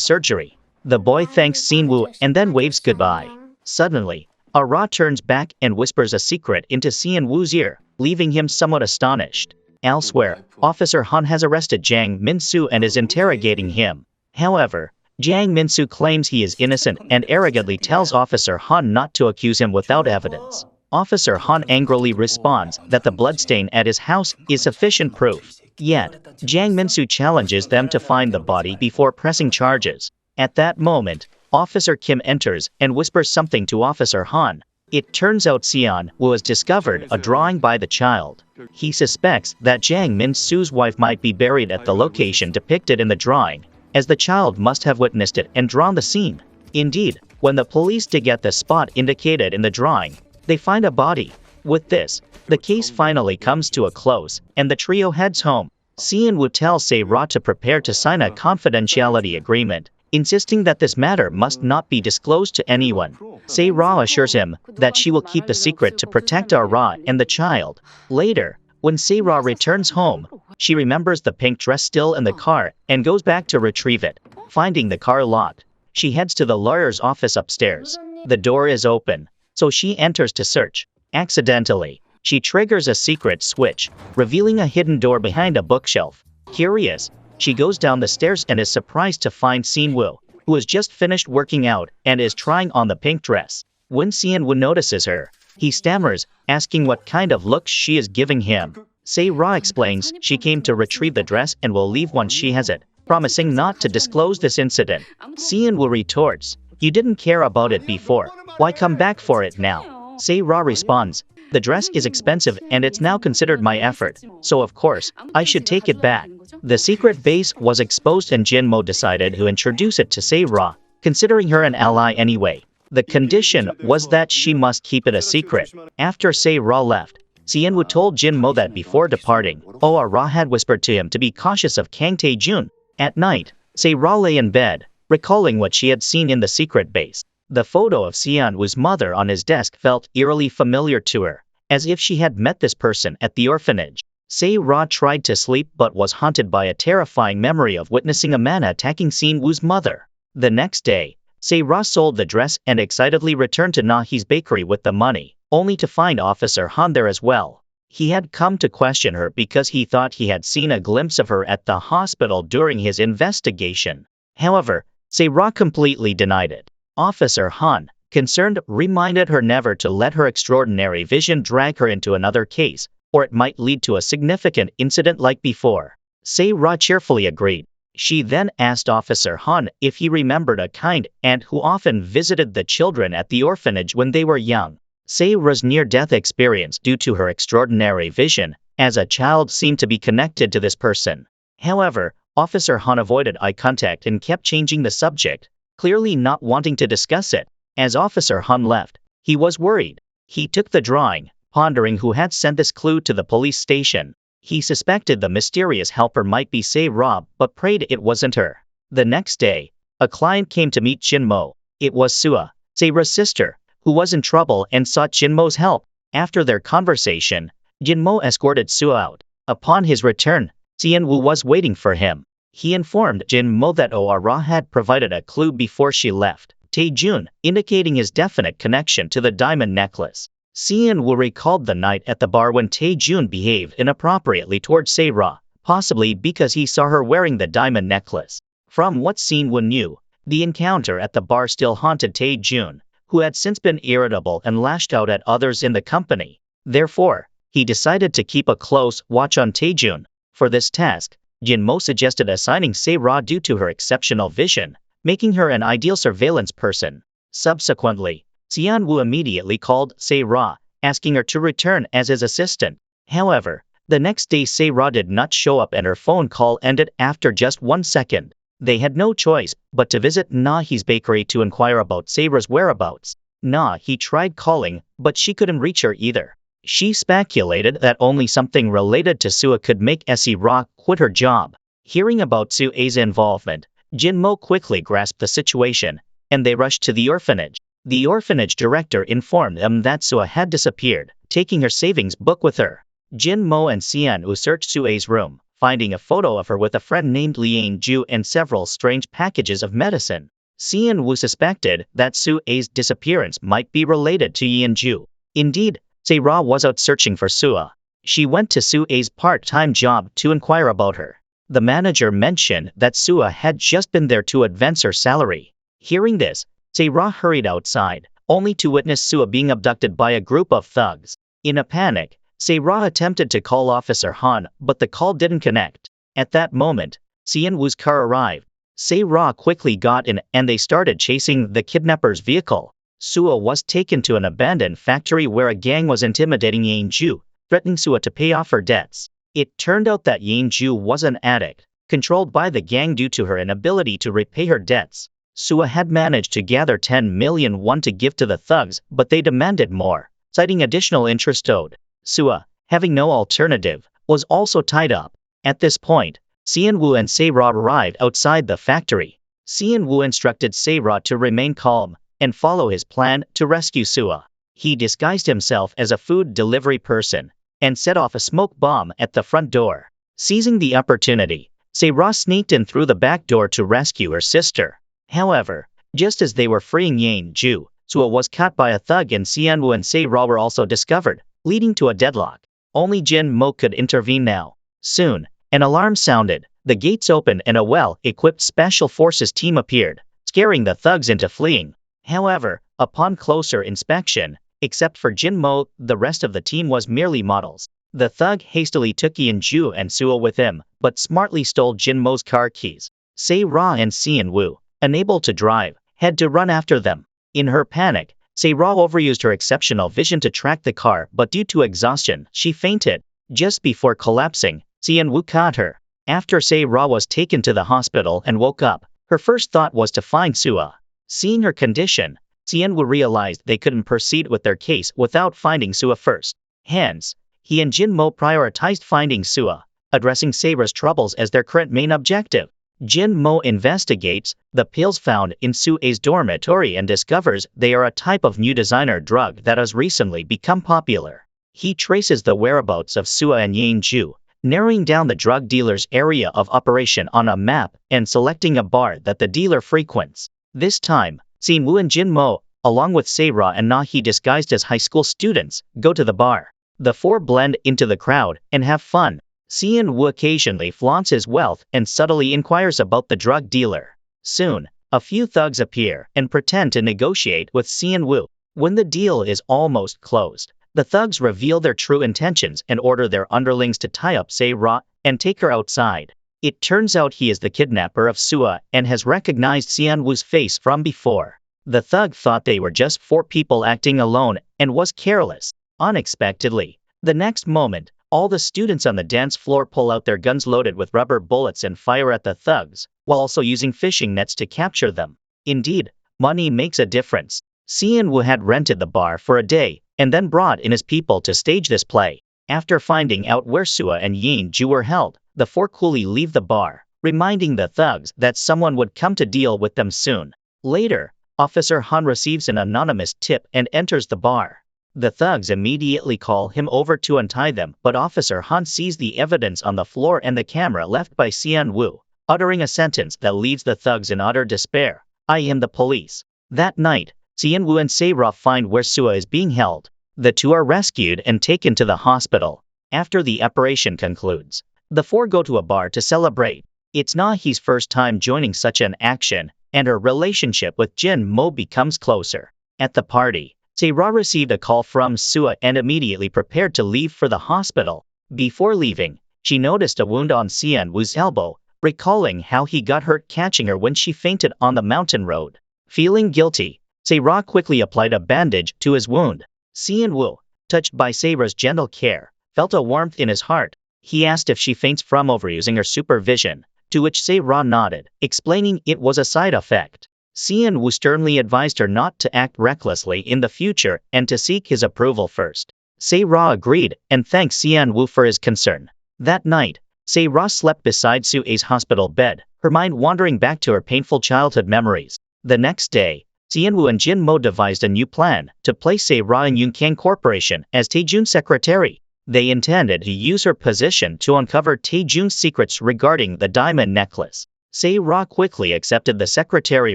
surgery. The boy thanks Seon-woo and then waves goodbye. Suddenly, Ra turns back and whispers a secret into Seon-woo's ear, leaving him somewhat astonished. Elsewhere, Officer Han has arrested Jang Min-soo and is interrogating him. However, Jang Min-soo claims he is innocent and arrogantly tells Officer Han not to accuse him without evidence. Officer Han angrily responds that the bloodstain at his house is sufficient proof. Yet, Jang Min-soo challenges them to find the body before pressing charges. At that moment, Officer Kim enters and whispers something to Officer Han. It turns out Seon-woo has discovered a drawing by the child. He suspects that Jang Min-soo's wife might be buried at the location depicted in the drawing, as the child must have witnessed it and drawn the scene. Indeed, when the police dig at the spot indicated in the drawing, they find a body. With this, the case finally comes to a close, and the trio heads home. Seon-woo tells Se-ra to prepare to sign a confidentiality agreement, insisting that this matter must not be disclosed to anyone. Se-ra assures him that she will keep the secret to protect Ra and the child. Later, when Se-ra returns home, she remembers the pink dress still in the car and goes back to retrieve it. Finding the car locked, she heads to the lawyer's office upstairs. The door is open, so she enters to search. Accidentally, she triggers a secret switch, revealing a hidden door behind a bookshelf. Curious, she goes down the stairs and is surprised to find Seon-woo, who has just finished working out and is trying on the pink dress. When Seon-woo notices her, he stammers, asking what kind of looks she is giving him. Se-ra explains she came to retrieve the dress and will leave once she has it, promising not to disclose this incident. Seon-woo retorts, "You didn't care about it before. Why come back for it now?" Se-ra responds, "The dress is expensive and it's now considered my effort, so of course, I should take it back." The secret base was exposed and Jinmo decided to introduce it to Se-ra, considering her an ally anyway. The condition was that she must keep it a secret. After Se-ra left, Seon-woo told Jinmo that before departing, Ra had whispered to him to be cautious of Kang Tae-jun. At night, Se-ra lay in bed, recalling what she had seen in the secret base. The photo of Seon-woo's mother on his desk felt eerily familiar to her, as if she had met this person at the orphanage. Se-ra tried to sleep but was haunted by a terrifying memory of witnessing a man attacking Seon-woo's mother. The next day, Se-ra sold the dress and excitedly returned to Nahi's bakery with the money, only to find Officer Han there as well. He had come to question her because he thought he had seen a glimpse of her at the hospital during his investigation. However, Se-ra completely denied it. Officer Han, concerned, reminded her never to let her extraordinary vision drag her into another case, or it might lead to a significant incident like before. Se-ra cheerfully agreed. She then asked Officer Han if he remembered a kind aunt who often visited the children at the orphanage when they were young. Sayra's near-death experience due to her extraordinary vision as a child seemed to be connected to this person. However, Officer Han avoided eye contact and kept changing the subject, clearly not wanting to discuss it. As Officer Han left, he was worried. He took the drawing, pondering who had sent this clue to the police station. He suspected the mysterious helper might be Sayra, but prayed it wasn't her. The next day, a client came to meet Jinmo. It was Sua, Sayra's sister, who was in trouble and sought Jinmo's help. After their conversation, Jinmo escorted Sua out. Upon his return, Xianwu was waiting for him. He informed Jinmo that Oara had provided a clue before she left, Taejun, indicating his definite connection to the diamond necklace. Xianwu recalled the night at the bar when Taejun behaved inappropriately towards Sayra, possibly because he saw her wearing the diamond necklace. From what Xianwu knew, the encounter at the bar still haunted Taejun, who had since been irritable and lashed out at others in the company. Therefore, he decided to keep a close watch on Taejun. For this task, Jinmo suggested assigning Sayra due to her exceptional vision, making her an ideal surveillance person. Subsequently, Xianwu immediately called Sayra, asking her to return as his assistant. However, the next day Sayra did not show up and her phone call ended after just 1 second. They had no choice but to visit Nahi's bakery to inquire about Sayra's whereabouts. Nahi tried calling, but she couldn't reach her either. She speculated that only something related to Sua could make Sayra quit her job. Hearing about Sua's involvement, Jinmo quickly grasped the situation, and they rushed to the orphanage. The orphanage director informed them that Sua had disappeared, taking her savings book with her. Jinmo and Xianwu searched Sua's room, finding a photo of her with a friend named Liang Ju and several strange packages of medicine. Xianwu suspected that Sua's disappearance might be related to Liang Ju. Indeed, Sayra was out searching for Sua. She went to Sua's part-time job to inquire about her. The manager mentioned that Sua had just been there to advance her salary. Hearing this, Sayra hurried outside, only to witness Sua being abducted by a group of thugs. In a panic, Sayra attempted to call Officer Han, but the call didn't connect. At that moment, Xianwu's car arrived. Sayra quickly got in and they started chasing the kidnapper's vehicle. Sua was taken to an abandoned factory where a gang was intimidating Yang Ju, threatening Sua to pay off her debts. It turned out that Yang Ju was an addict, controlled by the gang due to her inability to repay her debts. Sua had managed to gather 10 million won to give to the thugs, but they demanded more, citing additional interest owed. Sua, having no alternative, was also tied up. At this point, Xianwu and Sayra arrived outside the factory. Xianwu instructed Sayra to remain calm and follow his plan to rescue Sua. He disguised himself as a food delivery person and set off a smoke bomb at the front door. Seizing the opportunity, Sayra sneaked in through the back door to rescue her sister. However, just as they were freeing Yang Ju, Sua was caught by a thug and Xianwu and Sayra were also discovered, leading to a deadlock. Only Jinmo could intervene now. Soon, an alarm sounded, the gates opened and a well-equipped special forces team appeared, scaring the thugs into fleeing. However, upon closer inspection, except for Jinmo, the rest of the team was merely models. The thug hastily took Yang Ju and Sua with him, but smartly stole Jinmo's car keys. Sayra and Xianwu, unable to drive, had to run after them. In her panic, Sayra overused her exceptional vision to track the car, but due to exhaustion, she fainted. Just before collapsing, Xianwu caught her. After Sayra was taken to the hospital and woke up, her first thought was to find Sua. Seeing her condition, Xianwu realized they couldn't proceed with their case without finding Sua first. Hence, he and Jinmo prioritized finding Sua, addressing Sayra's troubles as their current main objective. Jinmo investigates the pills found in Sua's dormitory and discovers they are a type of new designer drug that has recently become popular. He traces the whereabouts of Sua and Yang Ju, narrowing down the drug dealer's area of operation on a map and selecting a bar that the dealer frequents. This time, Xianwu and Jinmo, along with Sayra and Nahi disguised as high school students, go to the bar. The four blend into the crowd and have fun. Xianwu occasionally flaunts his wealth and subtly inquires about the drug dealer. Soon, a few thugs appear and pretend to negotiate with Xianwu. When the deal is almost closed, the thugs reveal their true intentions and order their underlings to tie up Sayra and take her outside. It turns out he is the kidnapper of Sua and has recognized Xianwu's face from before. The thug thought they were just 4 people acting alone and was careless. Unexpectedly, the next moment, all the students on the dance floor pull out their guns loaded with rubber bullets and fire at the thugs, while also using fishing nets to capture them. Indeed, money makes a difference. Sian Wu had rented the bar for a day, and then brought in his people to stage this play. After finding out where Sua and Yin Ju were held, the 4 coolly leave the bar, reminding the thugs that someone would come to deal with them soon. Later, Officer Han receives an anonymous tip and enters the bar. The thugs immediately call him over to untie them, but Officer Han sees the evidence on the floor and the camera left by Sian Wu, uttering a sentence that leaves the thugs in utter despair. "I am the police." That night, Sian Wu and Se-ra find where Sua is being held. The 2 are rescued and taken to the hospital. After the operation concludes, the 4 go to a bar to celebrate. It's Na-hee's first time joining such an action, and her relationship with Jin Mo becomes closer. At the party, Se-ra received a call from Sua and immediately prepared to leave for the hospital. Before leaving, she noticed a wound on Sian Wu's elbow, recalling how he got hurt catching her when she fainted on the mountain road. Feeling guilty, Se-ra quickly applied a bandage to his wound. Sian Wu, touched by Se-ra's gentle care, felt a warmth in his heart. He asked if she faints from overusing her supervision, to which Se-ra nodded, explaining it was a side effect. Sian Wu sternly advised her not to act recklessly in the future and to seek his approval first. Se-ra agreed and thanked Sian Wu for his concern. That night, Se-ra slept beside Sue's hospital bed, her mind wandering back to her painful childhood memories. The next day, Sian Wu and Jin Mo devised a new plan to place Se-ra in Yunkan Corporation as Taejun's secretary. They intended to use her position to uncover Taejun's secrets regarding the diamond necklace. Se-ra quickly accepted the secretary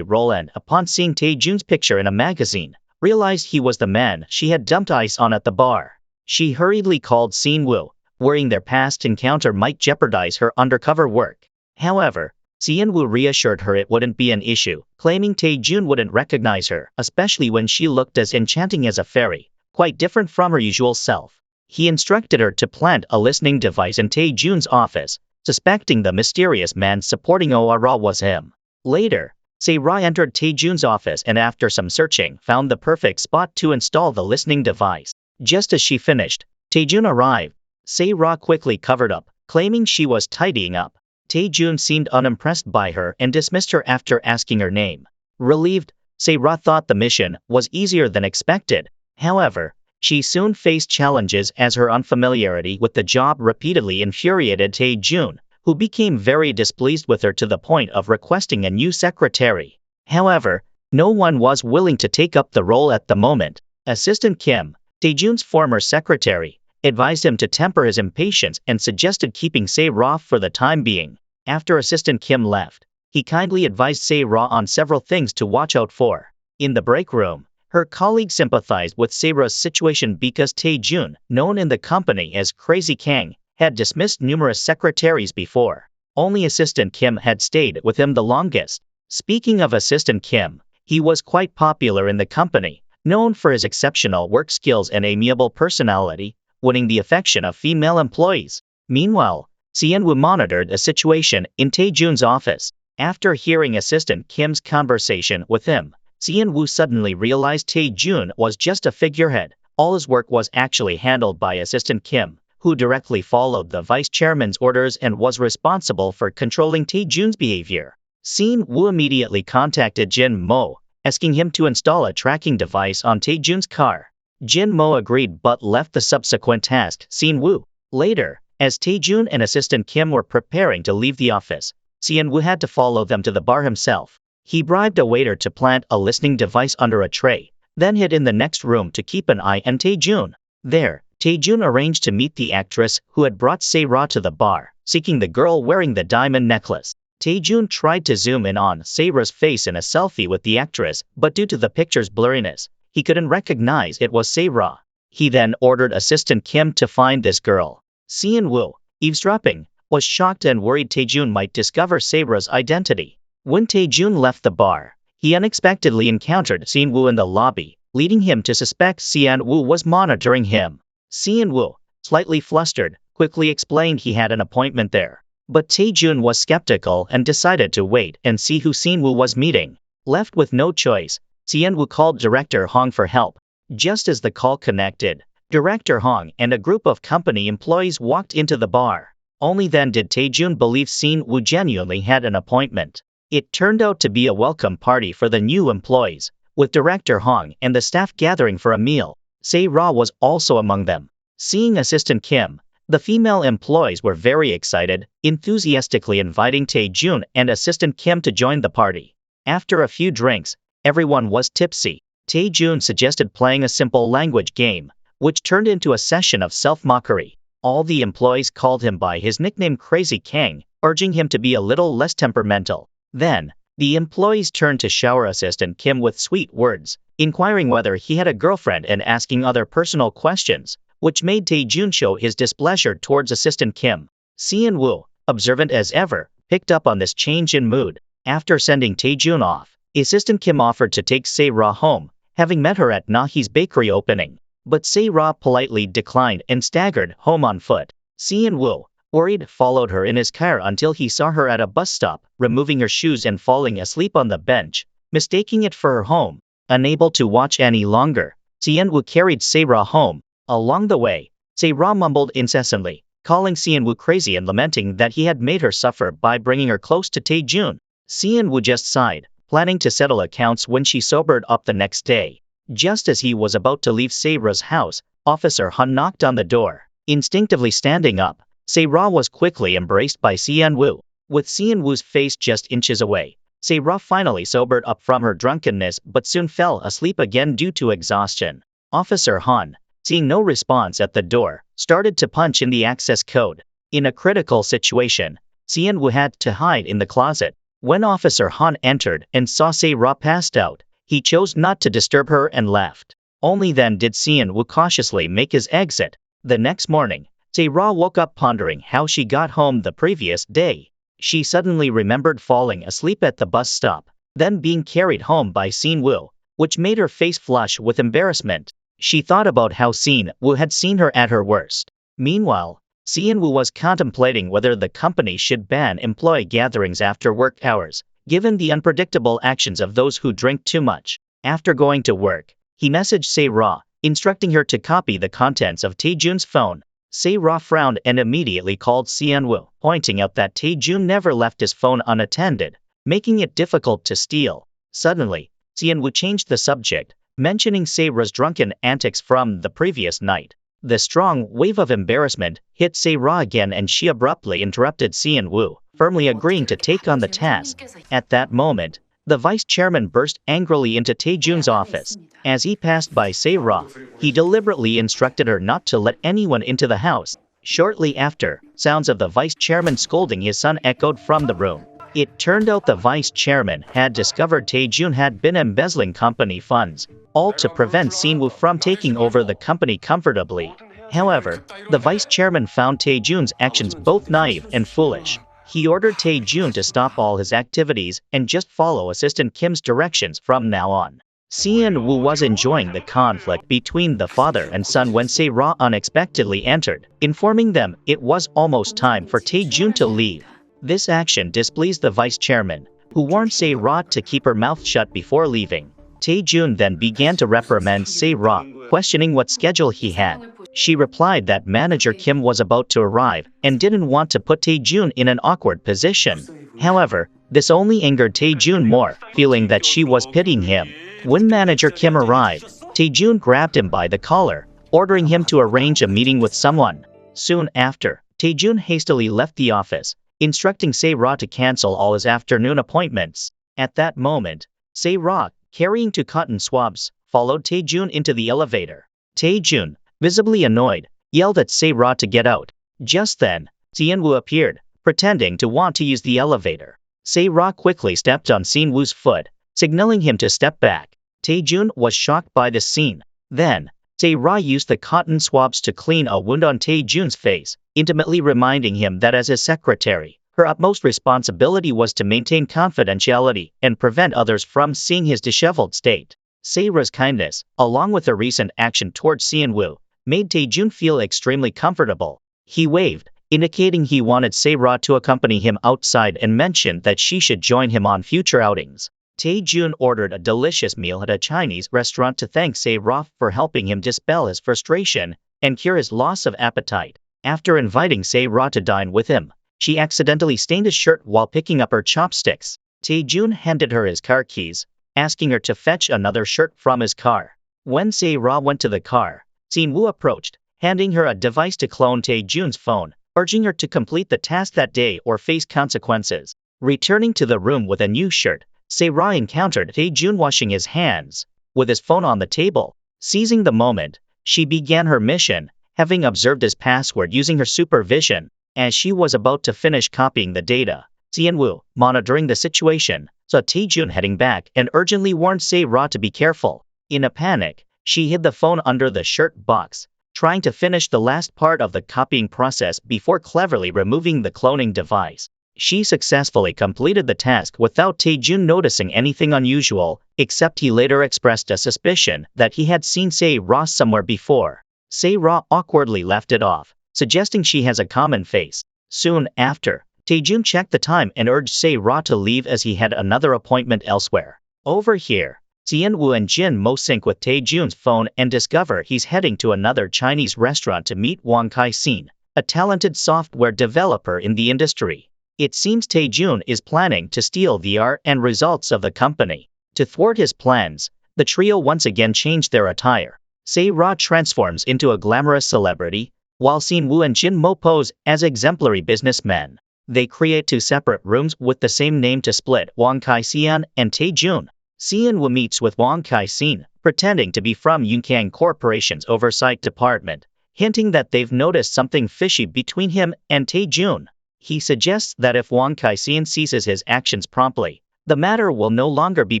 role and, upon seeing Taejun's picture in a magazine, realized he was the man she had dumped ice on at the bar. She hurriedly called Sian Wu, worrying their past encounter might jeopardize her undercover work. However, Sian Wu reassured her it wouldn't be an issue, claiming Taejun wouldn't recognize her, especially when she looked as enchanting as a fairy, quite different from her usual self. He instructed her to plant a listening device in Taejun's office, suspecting the mysterious man supporting Oara was him. Later, Se-ra entered Taejun's office and after some searching found the perfect spot to install the listening device. Just as she finished, Taejun arrived. Se-ra quickly covered up, claiming she was tidying up. Taejun seemed unimpressed by her and dismissed her after asking her name. Relieved, Se-ra thought the mission was easier than expected. However, she soon faced challenges as her unfamiliarity with the job repeatedly infuriated Taejun, who became very displeased with her to the point of requesting a new secretary. However, no one was willing to take up the role at the moment. Assistant Kim, Taejun's former secretary, advised him to temper his impatience and suggested keeping Se-ra for the time being. After Assistant Kim left, he kindly advised Se-ra on several things to watch out for. In the break room, her colleague sympathized with Se-ra's situation because Taejun, known in the company as Crazy Kang, had dismissed numerous secretaries before. Only Assistant Kim had stayed with him the longest. Speaking of Assistant Kim, he was quite popular in the company, known for his exceptional work skills and amiable personality, winning the affection of female employees. Meanwhile, Sian Wu monitored a situation in Taejun's office. After hearing Assistant Kim's conversation with him, Sian Wu suddenly realized Taejun was just a figurehead. All his work was actually handled by Assistant Kim, who directly followed the vice chairman's orders and was responsible for controlling Taejun's behavior. Sian Wu immediately contacted Jin Mo, asking him to install a tracking device on Taejun's car. Jin Mo agreed but left the subsequent task Sian Wu. Later, as Taejun and Assistant Kim were preparing to leave the office, Sian Wu had to follow them to the bar himself. He bribed a waiter to plant a listening device under a tray, then hid in the next room to keep an eye on Taejun. There, Taejun arranged to meet the actress who had brought Se-ra to the bar, seeking the girl wearing the diamond necklace. Taejun tried to zoom in on Se-ra's face in a selfie with the actress, but due to the picture's blurriness, he couldn't recognize it was Se-ra. He then ordered Assistant Kim to find this girl. Sian Wu, eavesdropping, was shocked and worried Taejun might discover Se-ra's identity. When Taejun left the bar, he unexpectedly encountered Sian Wu in the lobby, leading him to suspect Sian Wu was monitoring him. Sian Wu, slightly flustered, quickly explained he had an appointment there. But Taejun was skeptical and decided to wait and see who Sian Wu was meeting. Left with no choice, Xianwu called Director Hong for help. Just as the call connected, Director Hong and a group of company employees walked into the bar. Only then did Taejun believe Xianwu genuinely had an appointment. It turned out to be a welcome party for the new employees, with Director Hong and the staff gathering for a meal. Se-ra was also among them. Seeing Assistant Kim, the female employees were very excited, enthusiastically inviting Taejun and Assistant Kim to join the party. After a few drinks, everyone was tipsy. Taejun suggested playing a simple language game, which turned into a session of self-mockery. All the employees called him by his nickname Crazy Kang, urging him to be a little less temperamental. Then, the employees turned to shower Assistant Kim with sweet words, inquiring whether he had a girlfriend and asking other personal questions, which made Taejun show his displeasure towards Assistant Kim. Xianwu, observant as ever, picked up on this change in mood. After sending Taejun off, Assistant Kim offered to take Se-ra home, having met her at Nahi's bakery opening. But Se-ra politely declined and staggered home on foot. Xianwu, worried, followed her in his car until he saw her at a bus stop, removing her shoes and falling asleep on the bench, mistaking it for her home. Unable to watch any longer, Xianwu carried Se-ra home. Along the way, Se-ra mumbled incessantly, calling Xianwu crazy and lamenting that he had made her suffer by bringing her close to Taejun. Xianwu just sighed, planning to settle accounts when she sobered up the next day. Just as he was about to leave Se-ra's house, Officer Han knocked on the door. Instinctively standing up, Se-ra was quickly embraced by Xianwu. With Xianwu's face just inches away, Se-ra finally sobered up from her drunkenness but soon fell asleep again due to exhaustion. Officer Han, seeing no response at the door, started to punch in the access code. In a critical situation, Xianwu had to hide in the closet. When Officer Han entered and saw Se-ra passed out, he chose not to disturb her and left. Only then did Xianwu cautiously make his exit. The next morning, Se-ra woke up pondering how she got home the previous day. She suddenly remembered falling asleep at the bus stop, then being carried home by Xianwu, which made her face flush with embarrassment. She thought about how Xianwu had seen her at her worst. Meanwhile, Xianwu was contemplating whether the company should ban employee gatherings after work hours, given the unpredictable actions of those who drink too much. After going to work, he messaged Se-ra, instructing her to copy the contents of Taejun's phone. Se-ra frowned and immediately called Xianwu, pointing out that Taejun never left his phone unattended, making it difficult to steal. Suddenly, Xianwu changed the subject, mentioning Se-ra's drunken antics from the previous night. The strong wave of embarrassment hit Se-ra again and she abruptly interrupted Xianwu, firmly agreeing to take on the task. At that moment, the vice chairman burst angrily into Taejun's office. As he passed by Se-ra, he deliberately instructed her not to let anyone into the house. Shortly after, sounds of the vice chairman scolding his son echoed from the room. It turned out the vice chairman had discovered Taejun had been embezzling company funds, all to prevent Xianwu from taking over the company comfortably. However, the vice chairman found Taejun's actions both naive and foolish. He ordered Taejun to stop all his activities and just follow Assistant Kim's directions from now on. Xianwu was enjoying the conflict between the father and son when Se-ra unexpectedly entered, informing them it was almost time for Taejun to leave. This action displeased the vice chairman, who warned Se-ra to keep her mouth shut before leaving. Taejun then began to reprimand Se-ra, questioning what schedule he had. She replied that manager Kim was about to arrive and didn't want to put Taejun in an awkward position. However, this only angered Taejun more, feeling that she was pitying him. When manager Kim arrived, Taejun grabbed him by the collar, ordering him to arrange a meeting with someone. Soon after, Taejun hastily left the office, instructing Se-ra to cancel all his afternoon appointments. At that moment, Se-ra, carrying 2 cotton swabs, followed Taejun into the elevator. Taejun, visibly annoyed, yelled at Se-ra to get out. Just then, Xianwu appeared, pretending to want to use the elevator. Se-ra quickly stepped on Xianwu's foot, signaling him to step back. Taejun was shocked by this scene. Then, Se-ra used the cotton swabs to clean a wound on Taejun's face, intimately reminding him that as his secretary, her utmost responsibility was to maintain confidentiality and prevent others from seeing his disheveled state. Se-ra's kindness, along with her recent action towards Xianwu, made Taejun feel extremely comfortable. He waved, indicating he wanted Se-ra to accompany him outside and mentioned that she should join him on future outings. Tae-jun ordered a delicious meal at a Chinese restaurant to thank Se-ra for helping him dispel his frustration and cure his loss of appetite. After inviting Se-ra to dine with him, she accidentally stained his shirt while picking up her chopsticks. Tae-jun handed her his car keys, asking her to fetch another shirt from his car. When Se-ra went to the car, Sin-woo approached, handing her a device to clone Tae-jun's phone, urging her to complete the task that day or face consequences. Returning to the room with a new shirt, Se-ra encountered Tae-jun washing his hands, with his phone on the table. Seizing the moment, she began her mission, having observed his password using her supervision. As she was about to finish copying the data, Sin-woo, monitoring the situation, saw Tae-jun heading back and urgently warned Se-ra to be careful. In a panic, she hid the phone under the shirt box, trying to finish the last part of the copying process before cleverly removing the cloning device. She successfully completed the task without Tae-jun noticing anything unusual, except he later expressed a suspicion that he had seen Se-ra somewhere before. Se-ra awkwardly left it off, suggesting she has a common face. Soon after, Tae-jun checked the time and urged Se-ra to leave as he had another appointment elsewhere. Over here, Sin-woo and Jin-mo sync with Tae-jun's phone and discover he's heading to another Chinese restaurant to meet Wang Kai-sin, a talented software developer in the industry. It seems Tae-jun is planning to steal the art and results of the company. To thwart his plans, the trio once again changed their attire. Se-ra transforms into a glamorous celebrity, while Sin-woo and Jin-mo pose as exemplary businessmen. They create two separate rooms with the same name to split Wang Kai-sin and Tae-jun. Sin-woo meets with Wang Kai-sin, pretending to be from Yunkang Corporation's oversight department, hinting that they've noticed something fishy between him and Tae-jun. He suggests that if Wang Kai-sin ceases his actions promptly, the matter will no longer be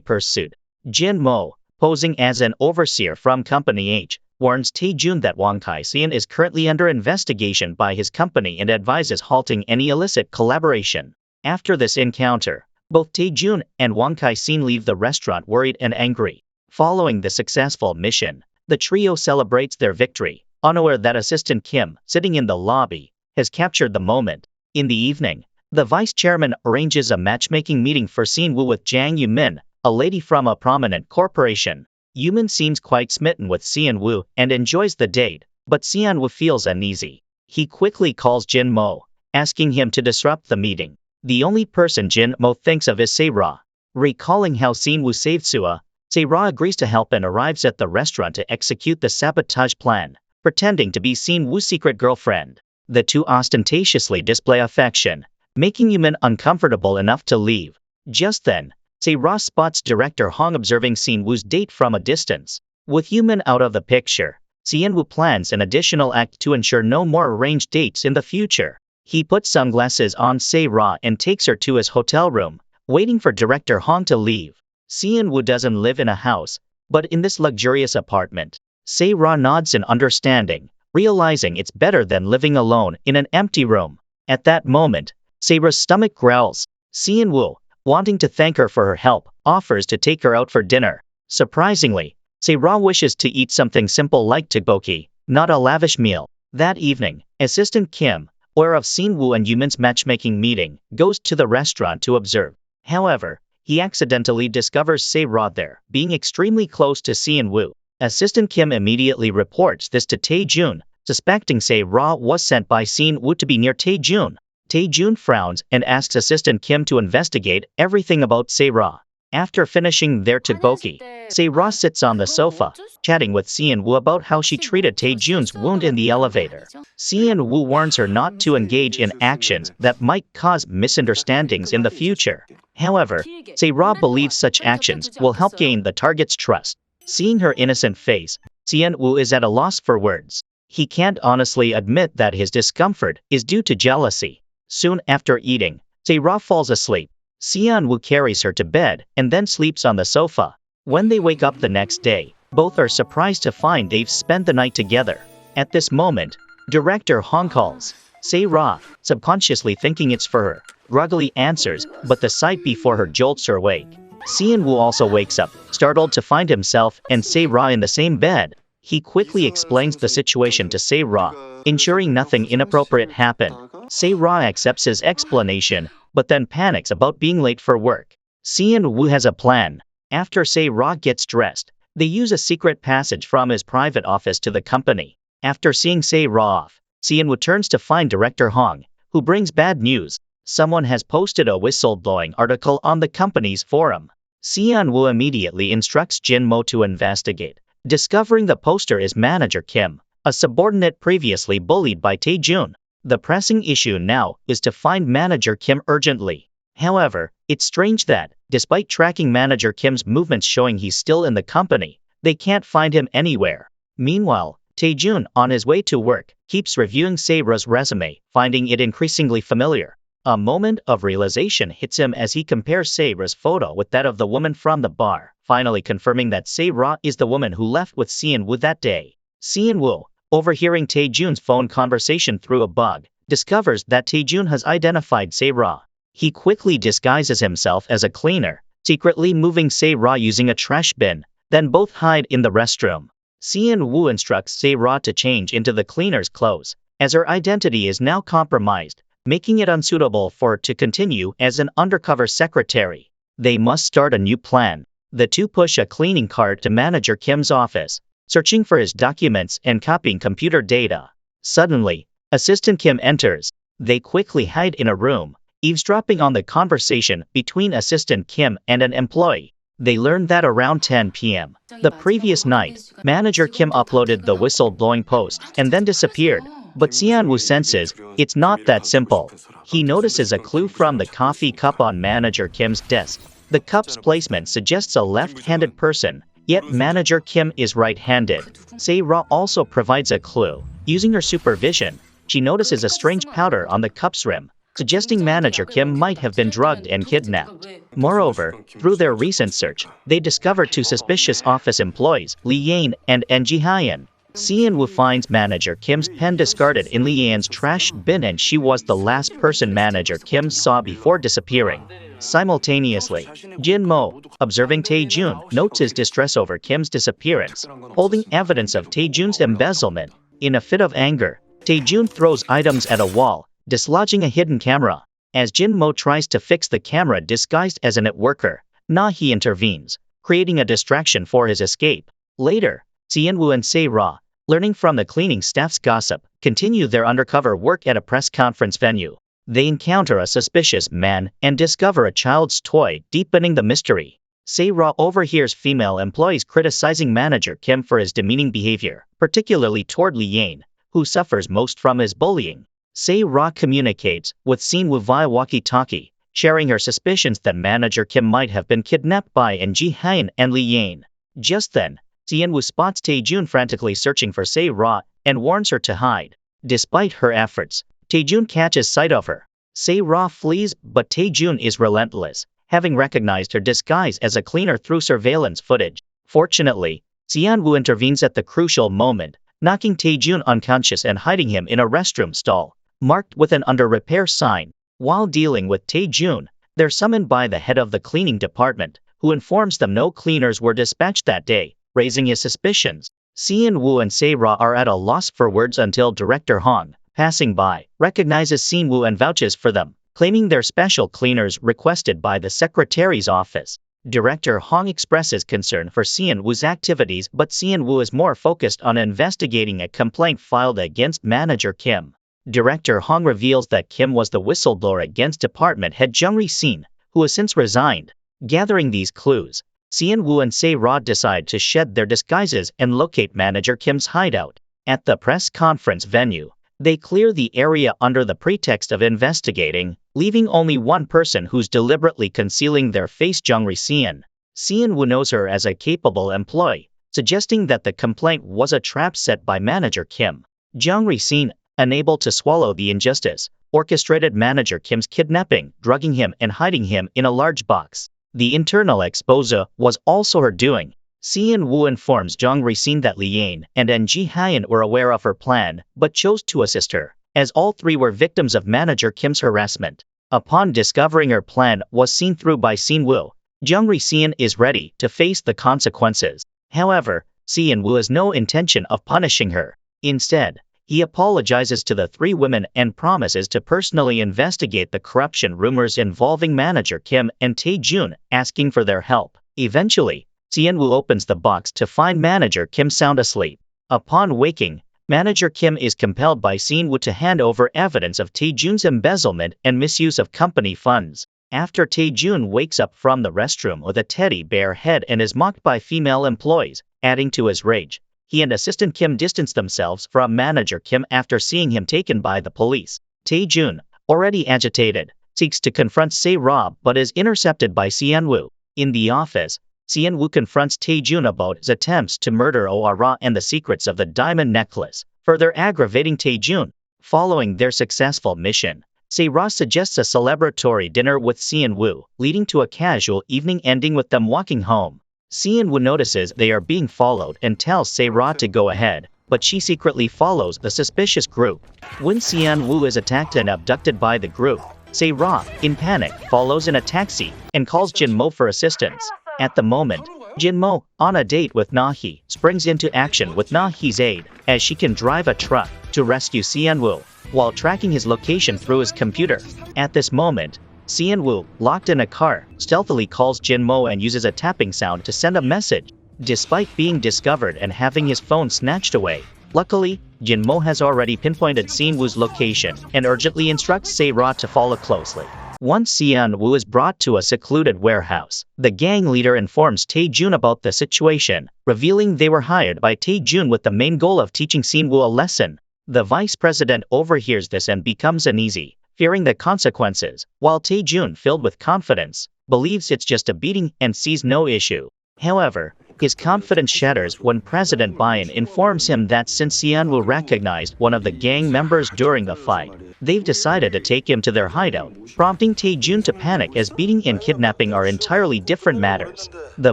pursued. Jin-mo, posing as an overseer from Company H, warns Tae-jun that Wang Kai-sin is currently under investigation by his company and advises halting any illicit collaboration. After this encounter, both Tae-jun and Wang Kai-sin leave the restaurant worried and angry. Following the successful mission, the trio celebrates their victory, unaware that Assistant Kim, sitting in the lobby, has captured the moment. In the evening, the vice chairman arranges a matchmaking meeting for Sin-woo with Jang Yumin, a lady from a prominent corporation. Yumin seems quite smitten with Sin-woo and enjoys the date, but Sin-woo feels uneasy. He quickly calls Jin-mo, asking him to disrupt the meeting. The only person Jin-mo thinks of is Se-ra. Recalling how Sin-woo saved Sua, Se-ra agrees to help and arrives at the restaurant to execute the sabotage plan, pretending to be Sin-woo's secret girlfriend. The two ostentatiously display affection, making Yumin uncomfortable enough to leave. Just then, Se-ra spots Director Hong observing Sin-woo's date from a distance. With Yumin out of the picture, Sin-woo plans an additional act to ensure no more arranged dates in the future. He puts sunglasses on Se-ra and takes her to his hotel room, waiting for Director Hong to leave. Sin-woo doesn't live in a house, but in this luxurious apartment. Se-ra nods in understanding, realizing it's better than living alone in an empty room. At that moment, Se-ra's stomach growls. Sin-woo, wanting to thank her for her help, offers to take her out for dinner. Surprisingly, Se-ra wishes to eat something simple like tteokbokki, not a lavish meal. That evening, Assistant Kim, aware of Sin-woo and Yumin's matchmaking meeting, goes to the restaurant to observe. However, he accidentally discovers Se-ra there, being extremely close to Sin-woo. Assistant Kim immediately reports this to Tae-jun, suspecting Se-ra was sent by Sin-woo to be near Tae-jun. Tae-jun frowns and asks Assistant Kim to investigate everything about Se-ra. After finishing their tteokbokki, Se-ra sits on the sofa, chatting with Sin-woo about how she treated Tae-jun's wound in the elevator. Sin-woo warns her not to engage in actions that might cause misunderstandings in the future. However, Se-ra believes such actions will help gain the target's trust. Seeing her innocent face, Sin-woo is at a loss for words. He can't honestly admit that his discomfort is due to jealousy. Soon after eating, Se-ra falls asleep. Sin-woo carries her to bed and then sleeps on the sofa. When they wake up the next day, both are surprised to find they've spent the night together. At this moment, Director Hong calls. Se-ra, subconsciously thinking it's for her, ruggedly answers, but the sight before her jolts her awake. Sin-woo also wakes up, startled to find himself and Se-ra in the same bed. He quickly explains the situation to Se-ra, ensuring nothing inappropriate happened. Se-ra accepts his explanation, but then panics about being late for work. Sean Woo has a plan. After Se-ra gets dressed, they use a secret passage from his private office to the company. After seeing Se-ra off, Sean Woo turns to find Director Hong, who brings bad news. Someone has posted a whistleblowing article on the company's forum. Sean Woo immediately instructs Jin Mo to investigate. Discovering the poster is Manager Kim, a subordinate previously bullied by Tae-jun. The pressing issue now is to find Manager Kim urgently. However, it's strange that, despite tracking Manager Kim's movements showing he's still in the company, they can't find him anywhere. Meanwhile, Tae-jun, on his way to work, keeps reviewing Se-ra's resume, finding it increasingly familiar. A moment of realization hits him as he compares Se-ra's photo with that of the woman from the bar, finally confirming that Se-ra is the woman who left with Seon Woo that day. Seon Woo, overhearing Tae-jun's phone conversation through a bug, discovers that Tae-jun has identified Se-ra. He quickly disguises himself as a cleaner, secretly moving Se-ra using a trash bin, then both hide in the restroom. Seon Woo instructs Se-ra to change into the cleaner's clothes, as her identity is now compromised, making it unsuitable for her to continue as an undercover secretary. They must start a new plan. The two push a cleaning cart to Manager Kim's office, searching for his documents and copying computer data. Suddenly, Assistant Kim enters. They quickly hide in a room, eavesdropping on the conversation between Assistant Kim and an employee. They learn that around 10 p.m. the previous night, Manager Kim uploaded the whistleblowing post and then disappeared. But Seon Woo senses it's not that simple. He notices a clue from the coffee cup on Manager Kim's desk. The cup's placement suggests a left-handed person, yet Manager Kim is right-handed. Se-ra also provides a clue. Using her supervision, she notices a strange powder on the cup's rim, suggesting Manager Kim might have been drugged and kidnapped. Moreover, through their recent search, they discover two suspicious office employees, Lee Yain and Ji Hyun. Seon Woo finds Manager Kim's pen discarded in Lee Yain's trash bin, and she was the last person Manager Kim saw before disappearing. Simultaneously, Jin Mo, observing Tae-jun, notes his distress over Kim's disappearance, holding evidence of Tae-jun's embezzlement. In a fit of anger, Tae-jun throws items at a wall, dislodging a hidden camera. As Jin Mo tries to fix the camera disguised as a net worker, Na-hee intervenes, creating a distraction for his escape. Later, Seon Woo and Se-ra, learning from the cleaning staff's gossip, continue their undercover work at a press conference venue. They encounter a suspicious man and discover a child's toy, deepening the mystery. Se-ra overhears female employees criticizing Manager Kim for his demeaning behavior, particularly toward Lee Yain, who suffers most from his bullying. Se-ra communicates with Seon Woo via walkie-talkie, sharing her suspicions that Manager Kim might have been kidnapped by Ji Hyun and Lee Yain. Just then, Seon Woo spots Tae-jun frantically searching for Se-ra and warns her to hide. Despite her efforts, Tae-jun catches sight of her. Se-ra flees, but Tae-jun is relentless, having recognized her disguise as a cleaner through surveillance footage. Fortunately, Seon Woo intervenes at the crucial moment, knocking Tae-jun unconscious and hiding him in a restroom stall, marked with an under repair sign. While dealing with Tae-jun, they're summoned by the head of the cleaning department, who informs them no cleaners were dispatched that day, raising his suspicions. Seon Woo and Se-ra are at a loss for words until Director Hong, passing by, recognizes Seon Woo and vouches for them, claiming they're special cleaners requested by the secretary's office. Director Hong expresses concern for Seon Woo's activities, but Seon Woo is more focused on investigating a complaint filed against Manager Kim. Director Hong reveals that Kim was the whistleblower against department head Jung Ri-sin, who has since resigned. Gathering these clues, Seon Woo and Se-ra decide to shed their disguises and locate Manager Kim's hideout. At the press conference venue, they clear the area under the pretext of investigating, leaving only one person who's deliberately concealing their face, Jung Ri-sin. Seon Woo knows her as a capable employee, suggesting that the complaint was a trap set by Manager Kim. Jung Ri-sin, unable to swallow the injustice, orchestrated Manager Kim's kidnapping, drugging him and hiding him in a large box. The internal expose was also her doing. Seon Woo informs Jung Ri-sin that Lee Yain and Ji Hyun were aware of her plan, but chose to assist her, as all three were victims of Manager Kim's harassment. Upon discovering her plan was seen through by Seon Woo, Jung Ri-sin is ready to face the consequences. However, Seon Woo has no intention of punishing her. Instead, He apologizes to the three women and promises to personally investigate the corruption rumors involving manager Kim and Tae-jun, asking for their help. Eventually, Seon-woo opens the box to find manager Kim sound asleep. Upon waking, manager Kim is compelled by Seon-woo to hand over evidence of Tae-jun's embezzlement and misuse of company funds. After Tae-jun wakes up from the restroom with a teddy bear head and is mocked by female employees, adding to his rage, he and assistant Kim distance themselves from manager Kim after seeing him taken by the police. Tae-jun, already agitated, seeks to confront Se-ra but is intercepted by Seon-woo. In the office, Seon-woo confronts Tae-jun about his attempts to murder Oh-ra and the secrets of the diamond necklace, further aggravating Tae-jun. Following their successful mission, Se-ra suggests a celebratory dinner with Seon-woo, leading to a casual evening ending with them walking home. Seon-woo notices they are being followed and tells Se-ra to go ahead, but she secretly follows the suspicious group. When Seon-woo is attacked and abducted by the group, Se-ra, in panic, follows in a taxi and calls Jin-mo for assistance. At the moment, Jin-mo, on a date with Na-hee, springs into action with Na-hee's aid, as she can drive a truck to rescue Seon-woo, while tracking his location through his computer. At this moment, Seon-woo, locked in a car, stealthily calls Jin-mo and uses a tapping sound to send a message. Despite being discovered and having his phone snatched away, luckily, Jin-mo has already pinpointed Seon-woo's location and urgently instructs Se-ra to follow closely. Once Seon-woo is brought to a secluded warehouse, the gang leader informs Tae-jun about the situation, revealing they were hired by Tae-jun with the main goal of teaching Seon-woo a lesson. The vice president overhears this and becomes uneasy, fearing the consequences, while Tae-jun, filled with confidence, believes it's just a beating and sees no issue. However, his confidence shatters when President Bain informs him that since Seon-woo recognized one of the gang members during the fight, they've decided to take him to their hideout, prompting Tae-jun to panic as beating and kidnapping are entirely different matters. The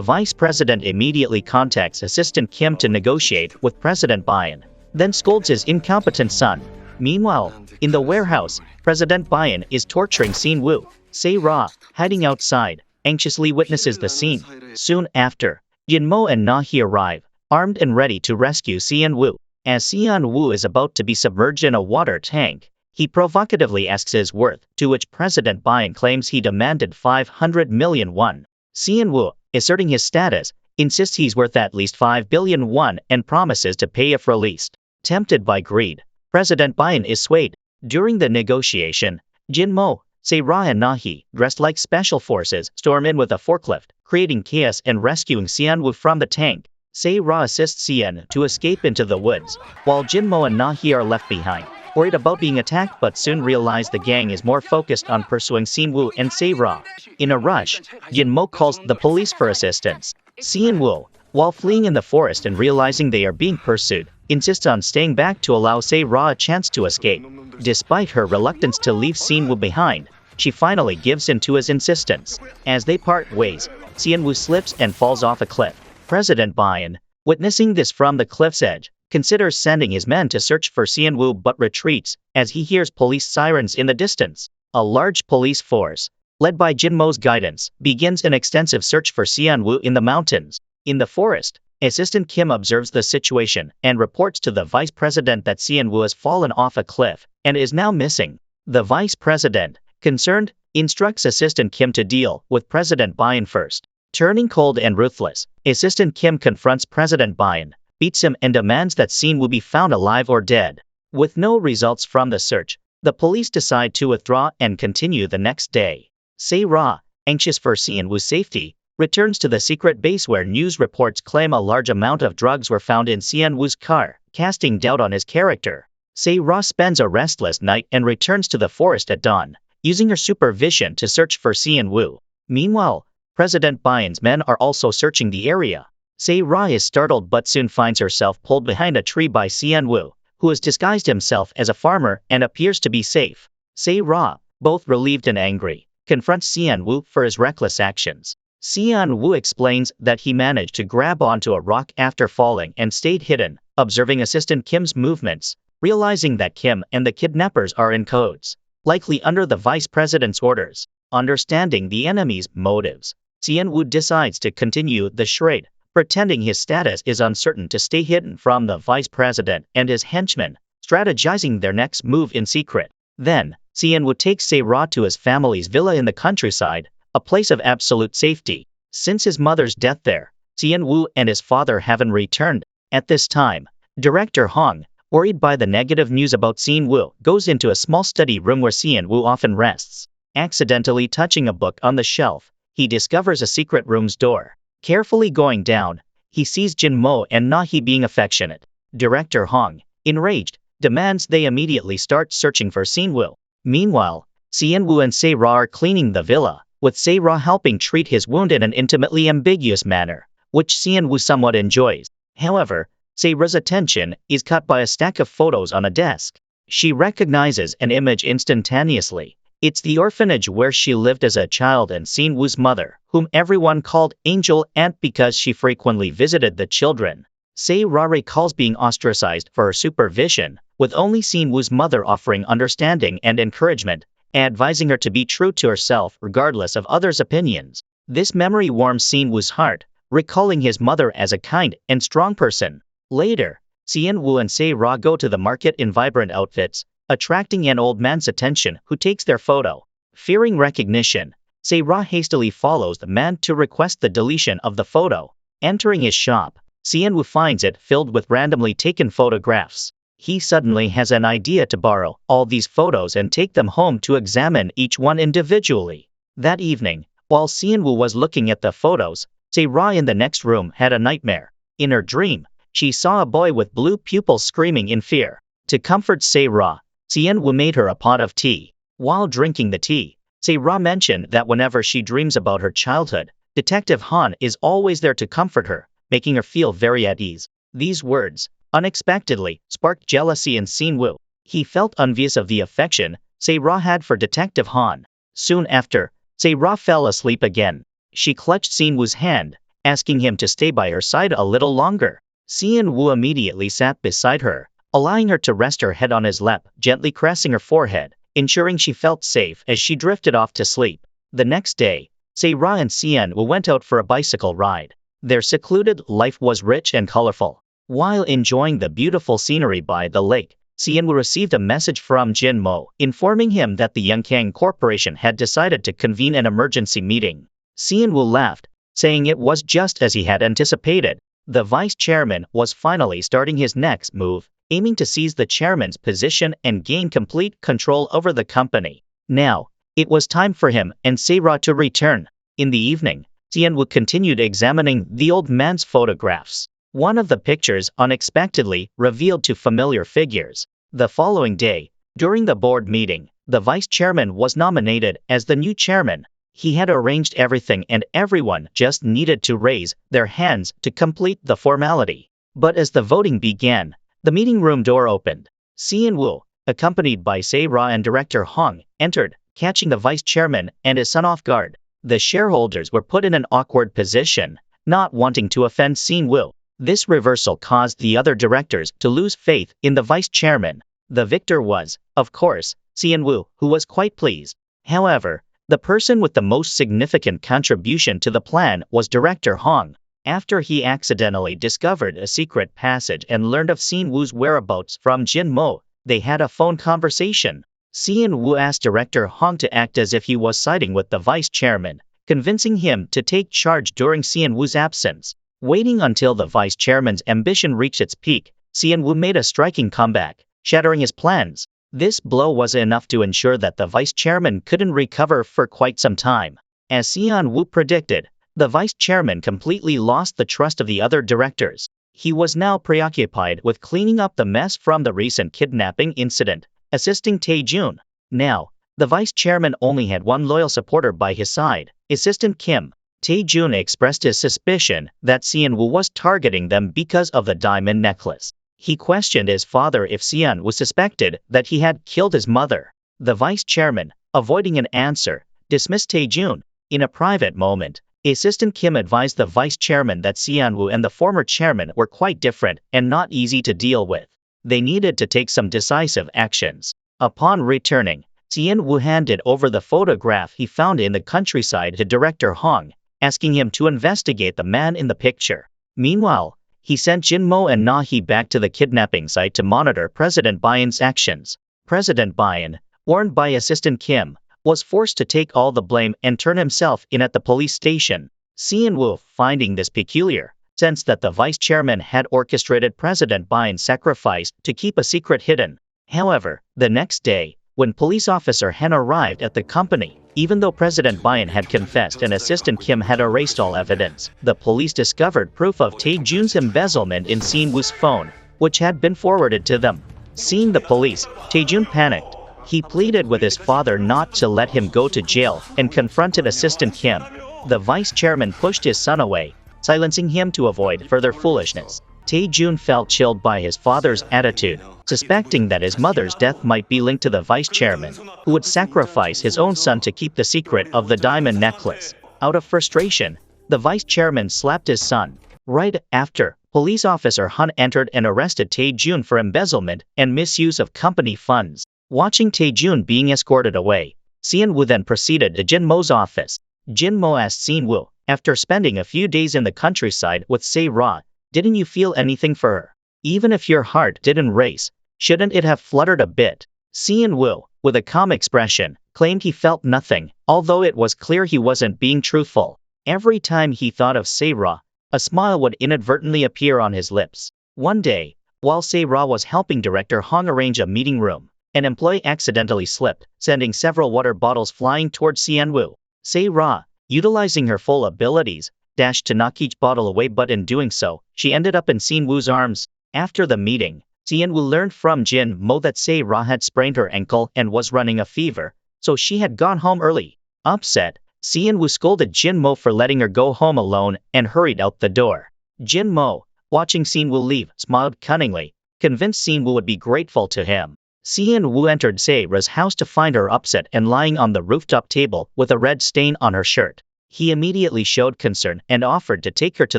vice president immediately contacts assistant Kim to negotiate with President Bain, then scolds his incompetent son. Meanwhile, in the warehouse, President Bain is torturing Seon-woo. Se-ra, hiding outside, anxiously witnesses the scene. Soon after, Jin-mo and Na-hee arrive, armed and ready to rescue Seon-woo. As Seon-woo is about to be submerged in a water tank, he provocatively asks his worth, to which President Bain claims he demanded 500 million won. Seon-woo, asserting his status, insists he's worth at least 5 billion won and promises to pay if released. Tempted by greed, President Bain is swayed. During the negotiation, Jin-mo, Se-ra and Na-hee, dressed like special forces, storm in with a forklift, creating chaos and rescuing Seon-woo from the tank. Se-ra assists Seon to escape into the woods, while Jin-mo and Na-hee are left behind, worried about being attacked but soon realize the gang is more focused on pursuing Seon-woo and Se-ra. In a rush, Jin-mo calls the police for assistance. Seon-woo, while fleeing in the forest and realizing they are being pursued, insists on staying back to allow Se-ra a chance to escape. Despite her reluctance to leave Seon-woo behind, she finally gives in to his insistence. As they part ways, Seon-woo slips and falls off a cliff. President Bain, witnessing this from the cliff's edge, considers sending his men to search for Seon-woo but retreats as he hears police sirens in the distance. A large police force, led by Jin-mo's guidance, begins an extensive search for Seon-woo in the mountains. In the forest, Assistant Kim observes the situation and reports to the vice president that Seon-woo has fallen off a cliff and is now missing. The vice president, concerned, instructs Assistant Kim to deal with President Bain first. Turning cold and ruthless, Assistant Kim confronts President Bain, beats him and demands that Seon-woo be found alive or dead. With no results from the search, the police decide to withdraw and continue the next day. Se-ra, anxious for Seon-woo's safety, returns to the secret base where news reports claim a large amount of drugs were found in Seon-woo's car, casting doubt on his character. Se-ra spends a restless night and returns to the forest at dawn, using her supervision to search for Seon-woo. Meanwhile, President Bain's men are also searching the area. Se-ra is startled but soon finds herself pulled behind a tree by Seon-woo, who has disguised himself as a farmer and appears to be safe. Se-ra, both relieved and angry, confronts Seon-woo for his reckless actions. Seon-woo explains that he managed to grab onto a rock after falling and stayed hidden, observing Assistant Kim's movements, realizing that Kim and the kidnappers are in codes, likely under the vice president's orders. Understanding the enemy's motives, Seon-woo decides to continue the charade, pretending his status is uncertain to stay hidden from the vice president and his henchmen, strategizing their next move in secret. Then, Sian would take Se-ra to his family's villa in the countryside, a place of absolute safety. Since his mother's death there, Sian Woo and his father haven't returned. At this time, Director Hong, worried by the negative news about Sian Woo, goes into a small study room where Sian Woo often rests. Accidentally touching a book on the shelf, he discovers a secret room's door. Carefully going down, he sees Jin Mo and Na-hee being affectionate. Director Hong, enraged, demands they immediately start searching for Sian Woo. Meanwhile, Sian Woo and Se-ra are cleaning the villa, with Se-ra helping treat his wound in an intimately ambiguous manner, which Sian Woo somewhat enjoys. However, Se-ra's attention is caught by a stack of photos on a desk. She recognizes an image instantaneously. It's the orphanage where she lived as a child and Sian Woo's mother, whom everyone called Angel Aunt because she frequently visited the children. Se-ra recalls being ostracized for her supervision, with only Sian Woo's mother offering understanding and encouragement, advising her to be true to herself regardless of others' opinions. This memory warms Sian Woo's heart, recalling his mother as a kind and strong person. Later, Sian Woo and Se-ra go to the market in vibrant outfits, attracting an old man's attention who takes their photo. Fearing recognition, Se-ra hastily follows the man to request the deletion of the photo. Entering his shop, Sian Woo finds it filled with randomly taken photographs. He suddenly has an idea to borrow all these photos and take them home to examine each one individually. That evening, while Sian Woo was looking at the photos, Se-ra in the next room had a nightmare. In her dream, she saw a boy with blue pupils screaming in fear. To comfort Se-ra, Sian Woo made her a pot of tea. While drinking the tea, Se-ra mentioned that whenever she dreams about her childhood, Detective Han is always there to comfort her, making her feel very at ease. These words, unexpectedly, sparked jealousy in Sian Woo. He felt envious of the affection Se-ra had for Detective Han. Soon after, Se-ra fell asleep again. She clutched Sian Woo's hand, asking him to stay by her side a little longer. Sian Woo immediately sat beside her, allowing her to rest her head on his lap, gently caressing her forehead, ensuring she felt safe as she drifted off to sleep. The next day, Se-ra and Sian Woo went out for a bicycle ride. Their secluded life was rich and colorful. While enjoying the beautiful scenery by the lake, Sian Woo received a message from Jin Mo, informing him that the Youngkang Corporation had decided to convene an emergency meeting. Sian Woo laughed, saying it was just as he had anticipated. The vice chairman was finally starting his next move, aiming to seize the chairman's position and gain complete control over the company. Now, it was time for him and Se-ra to return. In the evening, Sian Woo continued examining the old man's photographs. One of the pictures unexpectedly revealed two familiar figures. The following day, during the board meeting, the vice chairman was nominated as the new chairman. He had arranged everything and everyone just needed to raise their hands to complete the formality. But as the voting began, the meeting room door opened. Sian Woo, accompanied by Se-ra and Director Hong, entered, catching the vice chairman and his son off guard. The shareholders were put in an awkward position, not wanting to offend Sian Woo. This reversal caused the other directors to lose faith in the vice chairman. The victor was, of course, Sian Woo, who was quite pleased. However, the person with the most significant contribution to the plan was Director Hong. After he accidentally discovered a secret passage and learned of Sian Woo's whereabouts from Jin Mo, they had a phone conversation. Sian Woo asked Director Hong to act as if he was siding with the vice chairman, convincing him to take charge during Sian Woo's absence. Waiting until the vice chairman's ambition reached its peak, Sian Woo made a striking comeback, shattering his plans. This blow was enough to ensure that the vice chairman couldn't recover for quite some time. As Sian Woo predicted, the vice chairman completely lost the trust of the other directors. He was now preoccupied with cleaning up the mess from the recent kidnapping incident, assisting Tae-jun. Now, the vice chairman only had one loyal supporter by his side, Assistant Kim. Tae-jun expressed his suspicion that Sian Woo was targeting them because of the diamond necklace. He questioned his father if Sian Woo suspected that he had killed his mother. The vice chairman, avoiding an answer, dismissed Tae-jun. In a private moment, Assistant Kim advised the vice chairman that Sian Woo and the former chairman were quite different and not easy to deal with. They needed to take some decisive actions. Upon returning, Sian Woo handed over the photograph he found in the countryside to Director Hong, asking him to investigate the man in the picture. Meanwhile, he sent Jinmo and Na-hee back to the kidnapping site to monitor President Bayan's actions. President Bayan, warned by Assistant Kim, was forced to take all the blame and turn himself in at the police station. Sean-woo, finding this peculiar, sensed that the vice chairman had orchestrated President Bayan's sacrifice to keep a secret hidden. However, the next day, when police officer Han arrived at the company, even though President Bayan had confessed and Assistant Kim had erased all evidence, the police discovered proof of Tae-jun's embezzlement in Sean-woo's phone, which had been forwarded to them. Seeing the police, Tae-jun panicked. He pleaded with his father not to let him go to jail and confronted Assistant Kim. The vice chairman pushed his son away, silencing him to avoid further foolishness. Tae-jun felt chilled by his father's attitude, suspecting that his mother's death might be linked to the vice chairman, who would sacrifice his own son to keep the secret of the diamond necklace. Out of frustration, the vice chairman slapped his son. Right after, police officer Han entered and arrested Tae-jun for embezzlement and misuse of company funds. Watching Tae-jun being escorted away, Sean-woo then proceeded to Jinmo's office. Jinmo asked Sean-woo, after spending a few days in the countryside with Se-ra, "Didn't you feel anything for her? Even if your heart didn't race, shouldn't it have fluttered a bit?" Sean-woo, with a calm expression, claimed he felt nothing, although it was clear he wasn't being truthful. Every time he thought of Se-ra, a smile would inadvertently appear on his lips. One day, while Se-ra was helping Director Hong arrange a meeting room, an employee accidentally slipped, sending several water bottles flying towards Sean-woo. Se-ra, utilizing her full abilities, dashed to knock each bottle away, but in doing so, she ended up in Sean-woo's arms. After the meeting, Sean-woo learned from Jin-mo that Se-ra had sprained her ankle and was running a fever, so she had gone home early. Upset, Sean-woo scolded Jin-mo for letting her go home alone and hurried out the door. Jin-mo, watching Sean-woo leave, smiled cunningly, convinced Sean-woo would be grateful to him. Sean-woo entered Se-ra's house to find her upset and lying on the rooftop table with a red stain on her shirt. He immediately showed concern and offered to take her to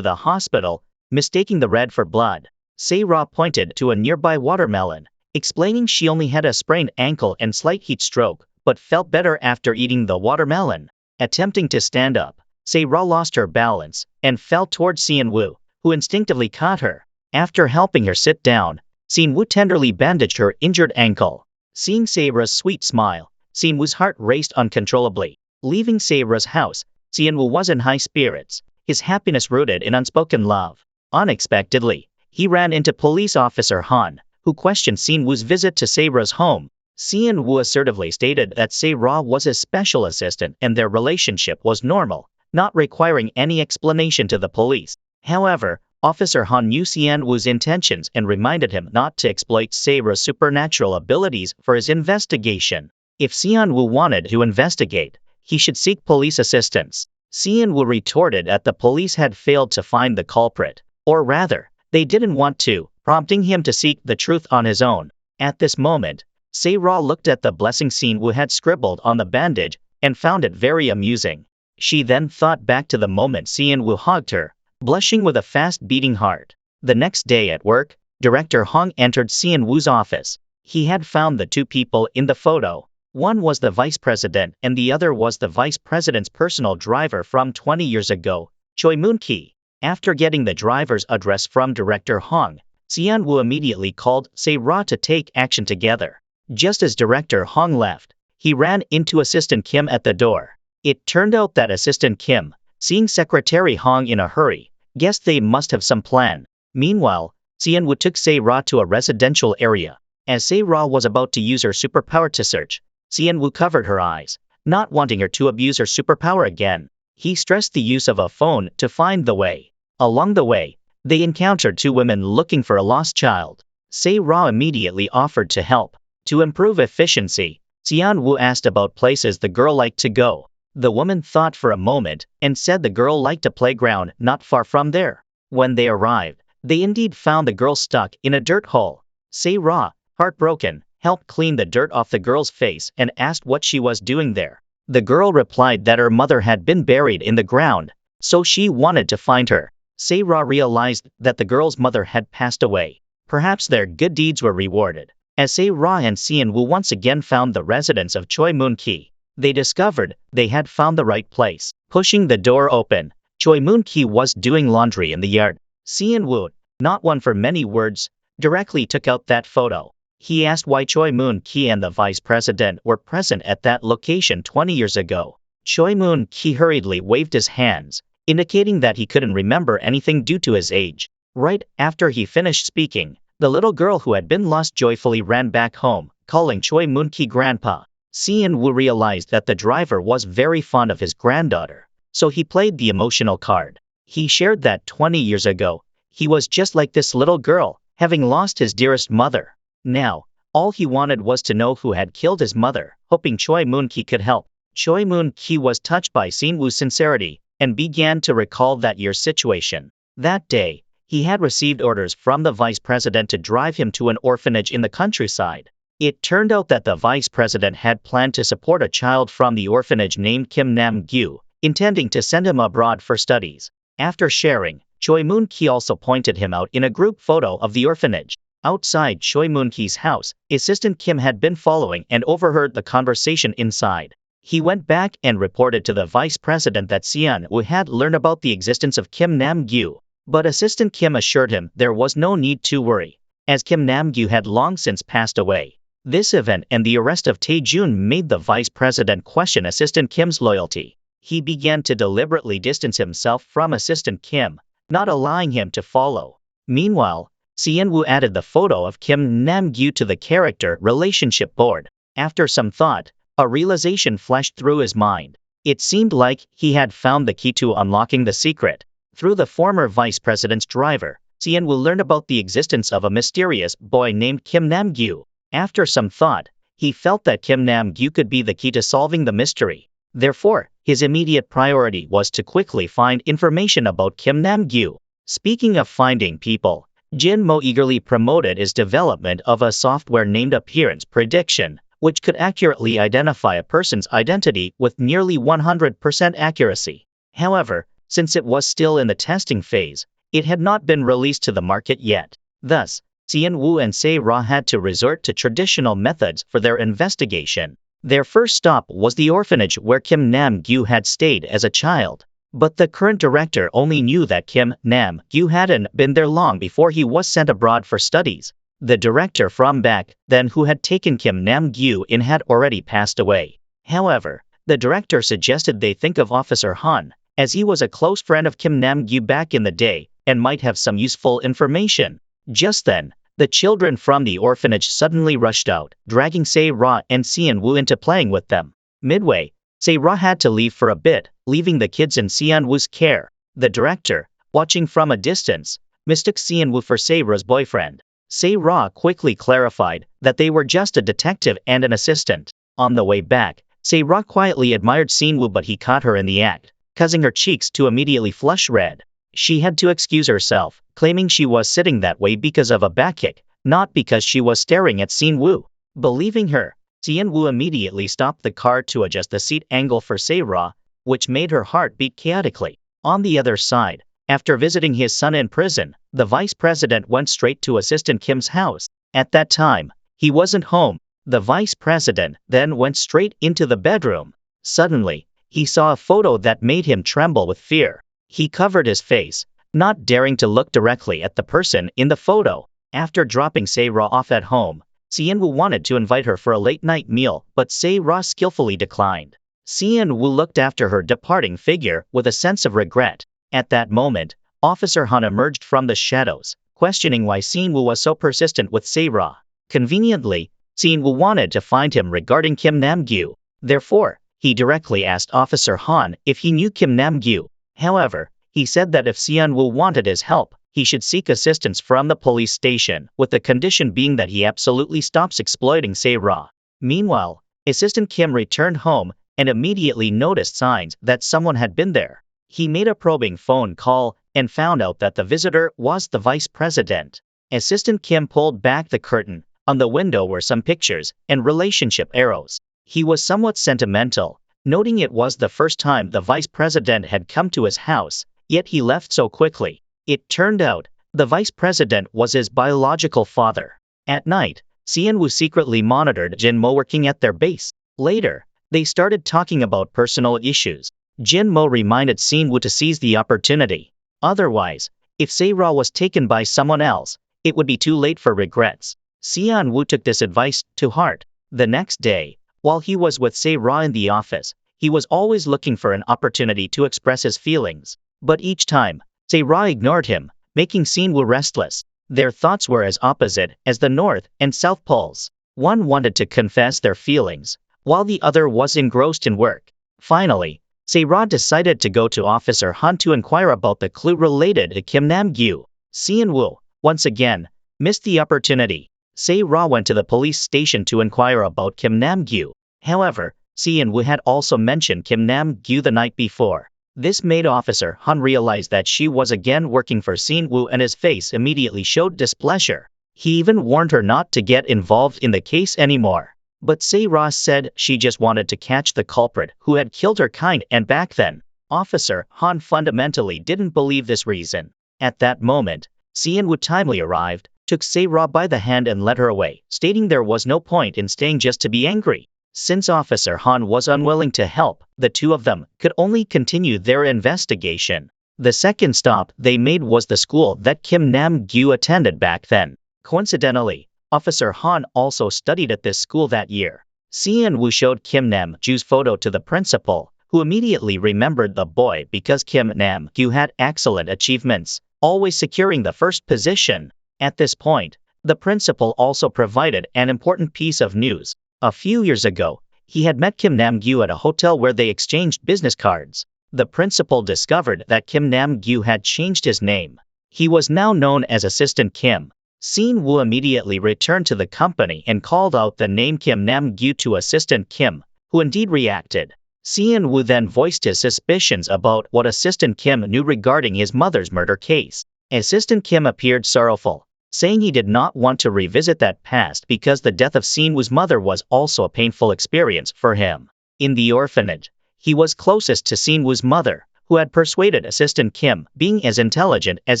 the hospital, mistaking the red for blood. Se-ra pointed to a nearby watermelon, explaining she only had a sprained ankle and slight heat stroke, but felt better after eating the watermelon. Attempting to stand up, Se-ra lost her balance and fell towards Sean-woo, who instinctively caught her. After helping her sit down, Sean-woo tenderly bandaged her injured ankle. Seeing Se-ra's sweet smile, Sean-woo's heart raced uncontrollably. Leaving Se-ra's house, Sean-woo was in high spirits, his happiness rooted in unspoken love. Unexpectedly, he ran into police officer Han, who questioned Sean-woo's visit to Se-ra's home. Sean-woo assertively stated that Se-ra was his special assistant and their relationship was normal, not requiring any explanation to the police. However, Officer Han knew Sean-woo's intentions and reminded him not to exploit Se-ra's supernatural abilities for his investigation. If Sean-woo wanted to investigate, he should seek police assistance. Sean-woo retorted that the police had failed to find the culprit, or rather, they didn't want to, prompting him to seek the truth on his own. At this moment, Se-ra looked at the blessing Sean-woo had scribbled on the bandage and found it very amusing. She then thought back to the moment Sean-woo hugged her, blushing with a fast-beating heart. The next day at work, Director Hong entered Sean-woo's office. He had found the two people in the photo. One was the vice president and the other was the vice president's personal driver from 20 years ago, Choi Moon-ki. After getting the driver's address from Director Hong, Sean-woo immediately called Se-ra to take action together. Just as Director Hong left, he ran into Assistant Kim at the door. It turned out that Assistant Kim, seeing Secretary Hong in a hurry, guessed they must have some plan. Meanwhile, Sean-woo took Se-ra to a residential area. As Se-ra was about to use her superpower to search, Sean-woo covered her eyes, not wanting her to abuse her superpower again. He stressed the use of a phone to find the way. Along the way, they encountered two women looking for a lost child. Se-ra immediately offered to help. To improve efficiency, Sean-woo asked about places the girl liked to go. The woman thought for a moment and said the girl liked a playground not far from there. When they arrived, they indeed found the girl stuck in a dirt hole. Se-ra, heartbroken, helped clean the dirt off the girl's face and asked what she was doing there. The girl replied that her mother had been buried in the ground, so she wanted to find her. Se-ra realized that the girl's mother had passed away. Perhaps their good deeds were rewarded. As Se-ra and Sean-woo once again found the residence of Choi Moon-ki, they discovered they had found the right place. Pushing the door open, Choi Moon-ki was doing laundry in the yard. Sean-woo, not one for many words, directly took out that photo. He asked why Choi Moon-ki and the vice president were present at that location 20 years ago. Choi Moon-ki hurriedly waved his hands, indicating that he couldn't remember anything due to his age. Right after he finished speaking, the little girl who had been lost joyfully ran back home, calling Choi Moon-ki grandpa. Si-in-woo realized that the driver was very fond of his granddaughter, so he played the emotional card. He shared that 20 years ago, he was just like this little girl, having lost his dearest mother. Now, all he wanted was to know who had killed his mother, hoping Choi Moon-ki could help. Choi Moon-ki was touched by Si-in-woo's sincerity, and began to recall that year's situation. That day, he had received orders from the vice president to drive him to an orphanage in the countryside. It turned out that the vice president had planned to support a child from the orphanage named Kim Nam-gyu, intending to send him abroad for studies. After sharing, Choi Moon-ki also pointed him out in a group photo of the orphanage. Outside Choi Moon-ki's house, Assistant Kim had been following and overheard the conversation inside. He went back and reported to the vice president that Si-in-woo had learned about the existence of Kim Nam-gyu. But Assistant Kim assured him there was no need to worry, as Kim Nam-gyu had long since passed away. This event and the arrest of Tae-jun made the vice president question Assistant Kim's loyalty. He began to deliberately distance himself from Assistant Kim, not allowing him to follow. Meanwhile, Si-in-woo added the photo of Kim Nam-gyu to the character relationship board. After some thought, a realization flashed through his mind. It seemed like he had found the key to unlocking the secret. Through the former vice president's driver, Si-in-woo learned about the existence of a mysterious boy named Kim Nam-gyu. After some thought, he felt that Kim Nam-gyu could be the key to solving the mystery. Therefore, his immediate priority was to quickly find information about Kim Nam-gyu. Speaking of finding people, Jin Mo eagerly promoted his development of a software named Appearance Prediction, which could accurately identify a person's identity with nearly 100% accuracy. However, since it was still in the testing phase, it had not been released to the market yet. Thus, Si-in-woo and Se-ra had to resort to traditional methods for their investigation. Their first stop was the orphanage where Kim Nam-gyu had stayed as a child. But the current director only knew that Kim Nam-gyu hadn't been there long before he was sent abroad for studies. The director from back then who had taken Kim Nam-gyu in had already passed away. However, the director suggested they think of Officer Han, as he was a close friend of Kim Nam-gyu back in the day, and might have some useful information. Just then, the children from the orphanage suddenly rushed out, dragging Se-ra and Si-in-woo into playing with them. Midway, Se-ra had to leave for a bit, leaving the kids in Si-in-woo's care. The director, watching from a distance, mistook Si-in-woo for Se-ra's boyfriend. Se-ra quickly clarified that they were just a detective and an assistant. On the way back, Se-ra quietly admired Si-in-woo, but he caught her in the act, causing her cheeks to immediately flush red. She had to excuse herself, claiming she was sitting that way because of a backkick, not because she was staring at Si-in-woo. Believing her, Si-in-woo immediately stopped the car to adjust the seat angle for Se-ra, which made her heart beat chaotically. On the other side, after visiting his son in prison, the vice president went straight to Assistant Kim's house. At that time, he wasn't home. The vice president then went straight into the bedroom. Suddenly, he saw a photo that made him tremble with fear. He covered his face, not daring to look directly at the person in the photo. After dropping Se-ra off at home, Si-in-woo wanted to invite her for a late-night meal, but Se-ra skillfully declined. Si-in-woo looked after her departing figure with a sense of regret. At that moment, Officer Han emerged from the shadows, questioning why Si-in-woo was so persistent with Se-ra. Conveniently, Si-in-woo wanted to find him regarding Kim Nam-gyu. Therefore, he directly asked Officer Han if he knew Kim Nam-gyu. However, he said that if Si-in-woo wanted his help, he should seek assistance from the police station, with the condition being that he absolutely stops exploiting Se-ra. Meanwhile, Assistant Kim returned home and immediately noticed signs that someone had been there. He made a probing phone call and found out that the visitor was the vice president. Assistant Kim pulled back the curtain. On the window were some pictures and relationship arrows. He was somewhat sentimental, noting it was the first time the vice president had come to his house, yet he left so quickly. It turned out, the vice president was his biological father. At night, Si-in-woo secretly monitored Jin Mo working at their base. Later, they started talking about personal issues. Jin Mo reminded Si-in-woo to seize the opportunity. Otherwise, If Se-ra was taken by someone else, it would be too late for regrets. Sean-woo took this advice to heart. The next day, while he was with Se-ra in the office, he was always looking for an opportunity to express his feelings. But each time, Se-ra ignored him, making Sean-woo restless. Their thoughts were as opposite as the North and South Poles. One wanted to confess their feelings, while the other was engrossed in work. Finally, Se-ra decided to go to Officer Han to inquire about the clue related to Kim Nam-gyu. Seon-woo, once again, missed the opportunity. Se-ra went to the police station to inquire about Kim Nam-gyu. However, Seon-woo had also mentioned Kim Nam-gyu the night before. This made Officer Han realize that she was again working for Seon-woo, and his face immediately showed displeasure. He even warned her not to get involved in the case anymore. But Se-ra said she just wanted to catch the culprit who had killed her kind, and back then, Officer Han fundamentally didn't believe this reason. At that moment, Seon-woo timely arrived, took Se-ra by the hand and led her away, stating there was no point in staying just to be angry. Since Officer Han was unwilling to help, the two of them could only continue their investigation. The second stop they made was the school that Kim Nam-gyu attended back then. Coincidentally, Officer Han also studied at this school that year. Seon-woo showed Kim Nam-gyu's photo to the principal, who immediately remembered the boy because Kim Nam-gyu had excellent achievements, always securing the first position. At this point, the principal also provided an important piece of news. A few years ago, he had met Kim Nam-gyu at a hotel where they exchanged business cards. The principal discovered that Kim Nam-gyu had changed his name. He was now known as Assistant Kim. Seon-woo immediately returned to the company and called out the name Kim Nam-gyu to Assistant Kim, who indeed reacted. Seon-woo then voiced his suspicions about what Assistant Kim knew regarding his mother's murder case. Assistant Kim appeared sorrowful, saying he did not want to revisit that past because the death of Seon-woo's mother was also a painful experience for him. In the orphanage, he was closest to Seon-woo's mother, who had persuaded Assistant Kim, being as intelligent as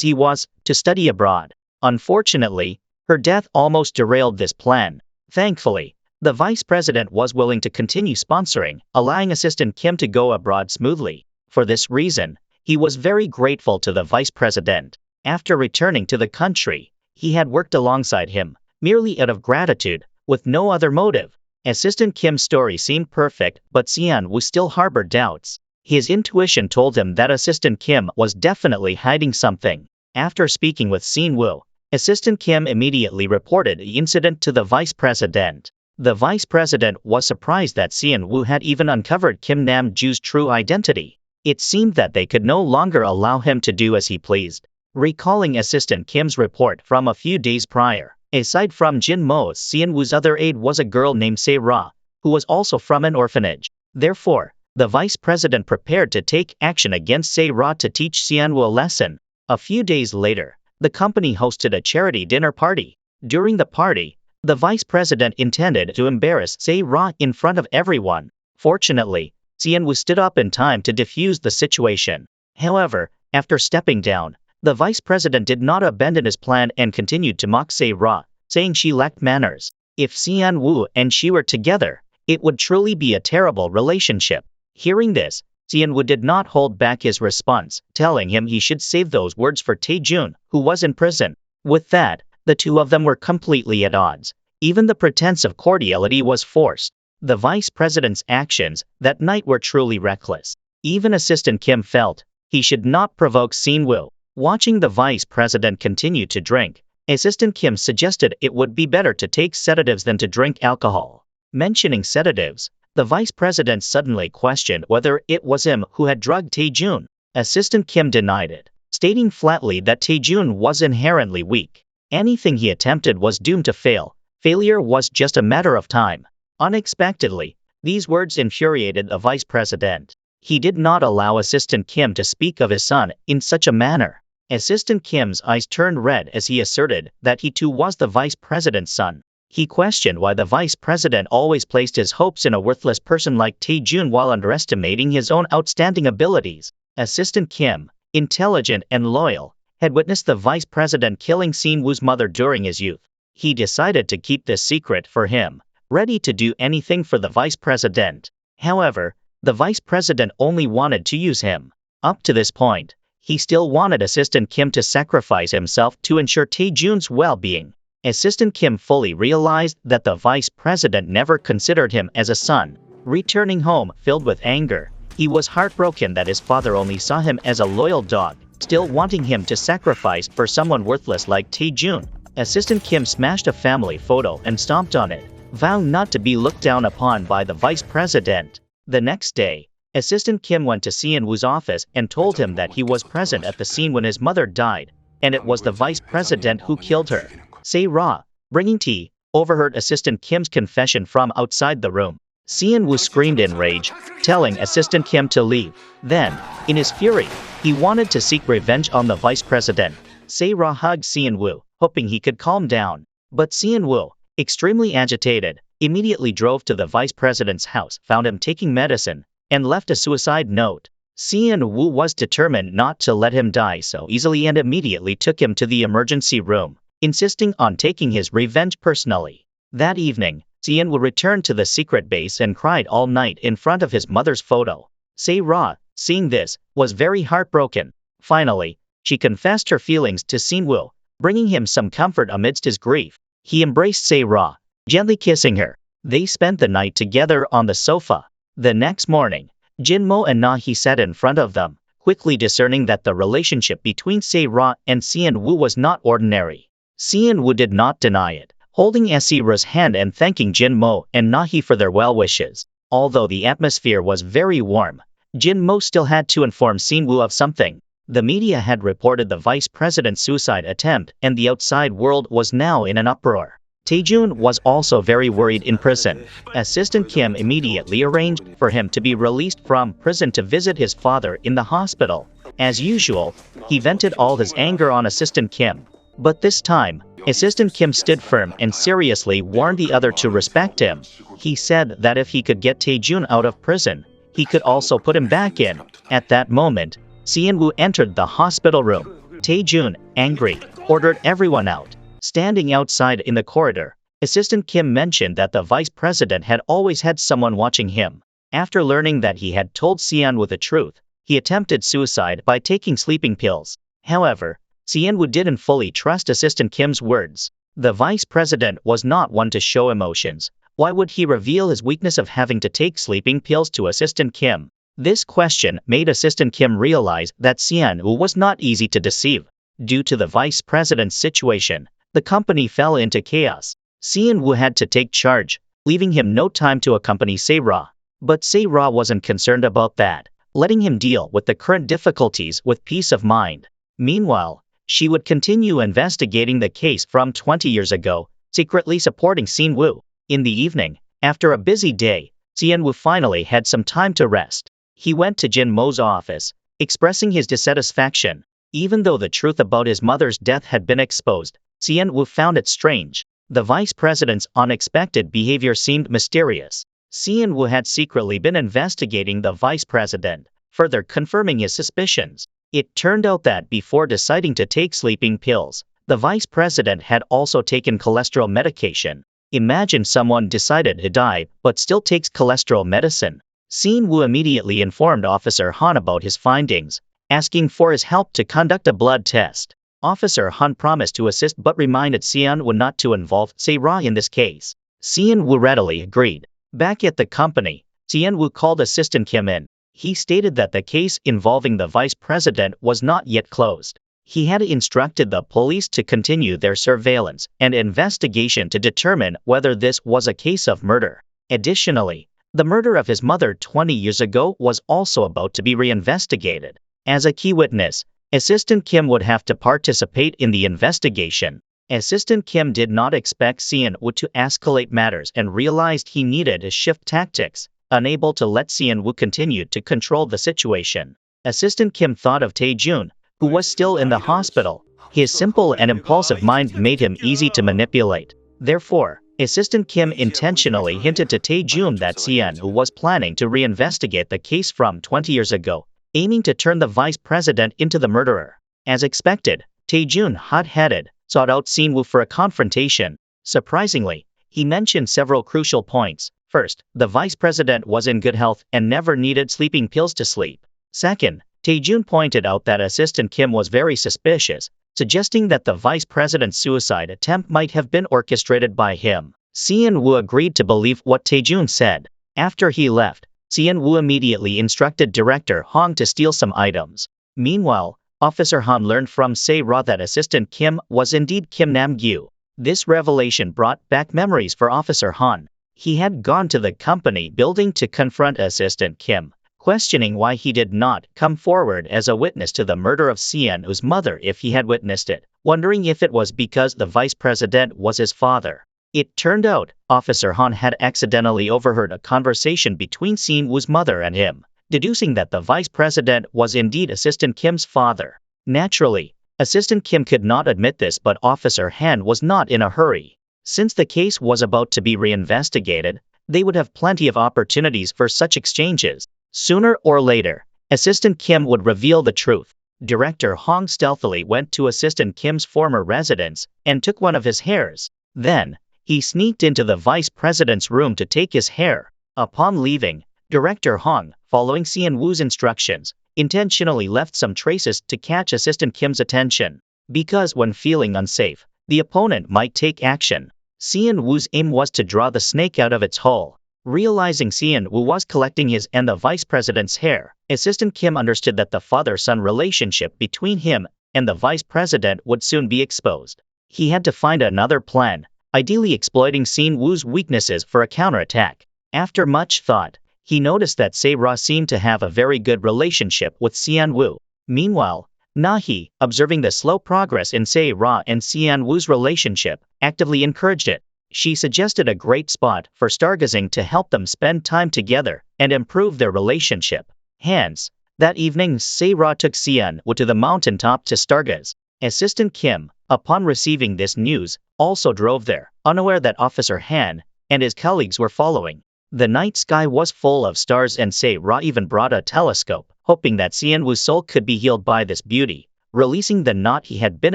he was, to study abroad. Unfortunately, her death almost derailed this plan. Thankfully, the vice president was willing to continue sponsoring, allowing Assistant Kim to go abroad smoothly. For this reason, he was very grateful to the vice president. After returning to the country, he had worked alongside him, merely out of gratitude, with no other motive. Assistant Kim's story seemed perfect, but Seon-woo still harbored doubts. His intuition told him that Assistant Kim was definitely hiding something. After speaking with Seon-woo, Assistant Kim immediately reported the incident to the vice president. The vice president was surprised that Seon-woo had even uncovered Kim Nam-gyu's true identity. It seemed that they could no longer allow him to do as he pleased. Recalling Assistant Kim's report from a few days prior, aside from Jin Mo, Seon-woo's other aide was a girl named Se-ra, who was also from an orphanage. Therefore, the vice president prepared to take action against Se-ra to teach Seon-woo a lesson. A few days later, the company hosted a charity dinner party. During the party, the vice president intended to embarrass Se-ra in front of everyone. Fortunately, Seon-woo stood up in time to defuse the situation. However, after stepping down, the vice president did not abandon his plan and continued to mock Se-ra, saying she lacked manners. If Seon-woo and she were together, it would truly be a terrible relationship. Hearing this, Seon-woo did not hold back his response, telling him he should save those words for Tae-jun, who was in prison. With that, the two of them were completely at odds. Even the pretense of cordiality was forced. The vice president's actions that night were truly reckless. Even Assistant Kim felt he should not provoke Seon-woo. Watching the vice president continue to drink, Assistant Kim suggested it would be better to take sedatives than to drink alcohol. Mentioning sedatives, the vice president suddenly questioned whether it was him who had drugged Tae-jun. Assistant Kim denied it, stating flatly that Tae-jun was inherently weak. Anything he attempted was doomed to fail. Failure was just a matter of time. Unexpectedly, these words infuriated the vice president. He did not allow Assistant Kim to speak of his son in such a manner. Assistant Kim's eyes turned red as he asserted that he too was the vice president's son. He questioned why the vice president always placed his hopes in a worthless person like Tae-jun while underestimating his own outstanding abilities. Assistant Kim, intelligent and loyal, had witnessed the vice president killing Seon-woo's mother during his youth. He decided to keep this secret for him, ready to do anything for the vice president. However, the vice president only wanted to use him. Up to this point, he still wanted Assistant Kim to sacrifice himself to ensure Tae-jun's well-being. Assistant Kim fully realized that the vice president never considered him as a son. Returning home filled with anger, he was heartbroken that his father only saw him as a loyal dog, still wanting him to sacrifice for someone worthless like Tae-jun. Assistant Kim smashed a family photo and stomped on it, vowing not to be looked down upon by the vice president. The next day, Assistant Kim went to Seon-woo's office and told him that he was present at the scene when his mother died, and it was the vice president who killed her. Se-ra, bringing tea, overheard Assistant Kim's confession from outside the room. Seon-woo screamed in rage, telling Assistant Kim to leave. Then, in his fury, he wanted to seek revenge on the vice president. Se-ra hugged Seon-woo, hoping he could calm down. But Seon-woo, extremely agitated, immediately drove to the vice president's house, found him taking medicine, and left a suicide note. Seon-woo was determined not to let him die so easily and immediately took him to the emergency room, insisting on taking his revenge personally. That evening, Seon-woo returned to the secret base and cried all night in front of his mother's photo. Se-ra, seeing this, was very heartbroken. Finally, she confessed her feelings to Seon-woo, bringing him some comfort amidst his grief. He embraced Se-ra, gently kissing her. They spent the night together on the sofa. The next morning, Jin-mo and Na-hee sat in front of them, quickly discerning that the relationship between Se-ra and Seon-woo was not ordinary. Seon-woo did not deny it, holding Se-ra's hand and thanking Jin-mo and Na-hee for their well wishes. Although the atmosphere was very warm, Jin-mo still had to inform Seon-woo of something. The media had reported the vice president's suicide attempt, and the outside world was now in an uproar. Tae-jun was also very worried in prison. Assistant Kim immediately arranged for him to be released from prison to visit his father in the hospital. As usual, he vented all his anger on Assistant Kim. But this time, Assistant Kim stood firm and seriously warned the other to respect him. He said that if he could get Tae-jun out of prison, he could also put him back in. At that moment, Seon-woo entered the hospital room. Tae-jun, angry, ordered everyone out. Standing outside in the corridor, Assistant Kim mentioned that the vice president had always had someone watching him. After learning that he had told Seon-woo the truth, he attempted suicide by taking sleeping pills. However, Seon-woo didn't fully trust Assistant Kim's words. The vice president was not one to show emotions. Why would he reveal his weakness of having to take sleeping pills to Assistant Kim? This question made Assistant Kim realize that Seon-woo was not easy to deceive. Due to the vice president's situation, the company fell into chaos. Seon-woo had to take charge, leaving him no time to accompany Se-ra. But Se-ra wasn't concerned about that, letting him deal with the current difficulties with peace of mind. Meanwhile, she would continue investigating the case from 20 years ago, secretly supporting Seon-woo. In the evening, after a busy day, Seon-woo finally had some time to rest. He went to Jin-mo's office, expressing his dissatisfaction. Even though the truth about his mother's death had been exposed, Seon-woo found it strange. The vice president's unexpected behavior seemed mysterious. Seon-woo had secretly been investigating the vice president, further confirming his suspicions. It turned out that before deciding to take sleeping pills, the vice president had also taken cholesterol medication. Imagine someone decided to die but still takes cholesterol medicine. Seon-woo immediately informed Officer Han about his findings, asking for his help to conduct a blood test. Officer Han promised to assist but reminded Seon-woo not to involve Se-ra in this case. Seon-woo readily agreed. Back at the company, Seon-woo called Assistant Kim in. He stated that the case involving the vice president was not yet closed. He had instructed the police to continue their surveillance and investigation to determine whether this was a case of murder. Additionally, the murder of his mother 20 years ago was also about to be reinvestigated. As a key witness, Assistant Kim would have to participate in the investigation. Assistant Kim did not expect Seon-woo to escalate matters and realized he needed to shift tactics, unable to let Seon-woo continue to control the situation. Assistant Kim thought of Tae-jun, who was still in the hospital. His simple and impulsive mind made him easy to manipulate. Therefore, Assistant Kim intentionally hinted to Tae-jun that Seon-woo was planning to reinvestigate the case from 20 years ago, aiming to turn the vice president into the murderer. As expected, Tae-jun, hot-headed, sought out Seon-woo for a confrontation. Surprisingly, he mentioned several crucial points. First, the vice president was in good health and never needed sleeping pills to sleep. Second, Tae-jun pointed out that Assistant Kim was very suspicious, suggesting that the vice president's suicide attempt might have been orchestrated by him. Sean-woo agreed to believe what Tae-jun said. After he left, Seon-woo immediately instructed Director Hong to steal some items. Meanwhile, Officer Han learned from Se-ra that Assistant Kim was indeed Kim Nam-gyu. This revelation brought back memories for Officer Han. He had gone to the company building to confront Assistant Kim, questioning why he did not come forward as a witness to the murder of Seon-woo's mother if he had witnessed it, wondering if it was because the vice president was his father. It turned out, Officer Han had accidentally overheard a conversation between Seon-woo's mother and him, deducing that the vice president was indeed Assistant Kim's father. Naturally, Assistant Kim could not admit this, but Officer Han was not in a hurry. Since the case was about to be reinvestigated, they would have plenty of opportunities for such exchanges. Sooner or later, Assistant Kim would reveal the truth. Director Hong stealthily went to Assistant Kim's former residence and took one of his hairs. Then, he sneaked into the vice president's room to take his hair. Upon leaving, Director Hong, following Seon-woo's instructions, intentionally left some traces to catch Assistant Kim's attention. Because when feeling unsafe, the opponent might take action. Seon-woo's aim was to draw the snake out of its hole. Realizing Seon-woo was collecting his and the vice president's hair, Assistant Kim understood that the father-son relationship between him and the vice president would soon be exposed. He had to find another plan, ideally exploiting Seon-woo's weaknesses for a counterattack. After much thought, he noticed that Se-ra seemed to have a very good relationship with Seon-woo. Meanwhile, Na-hee, observing the slow progress in Se-ra and Seon-woo's relationship, actively encouraged it. She suggested a great spot for stargazing to help them spend time together and improve their relationship. Hence, that evening Se-ra took Seon-woo to the mountaintop to stargaze. Assistant Kim, upon receiving this news, also drove there, unaware that Officer Han and his colleagues were following. The night sky was full of stars and Se-ra even brought a telescope, hoping that Seon-woo's soul could be healed by this beauty, releasing the knot he had been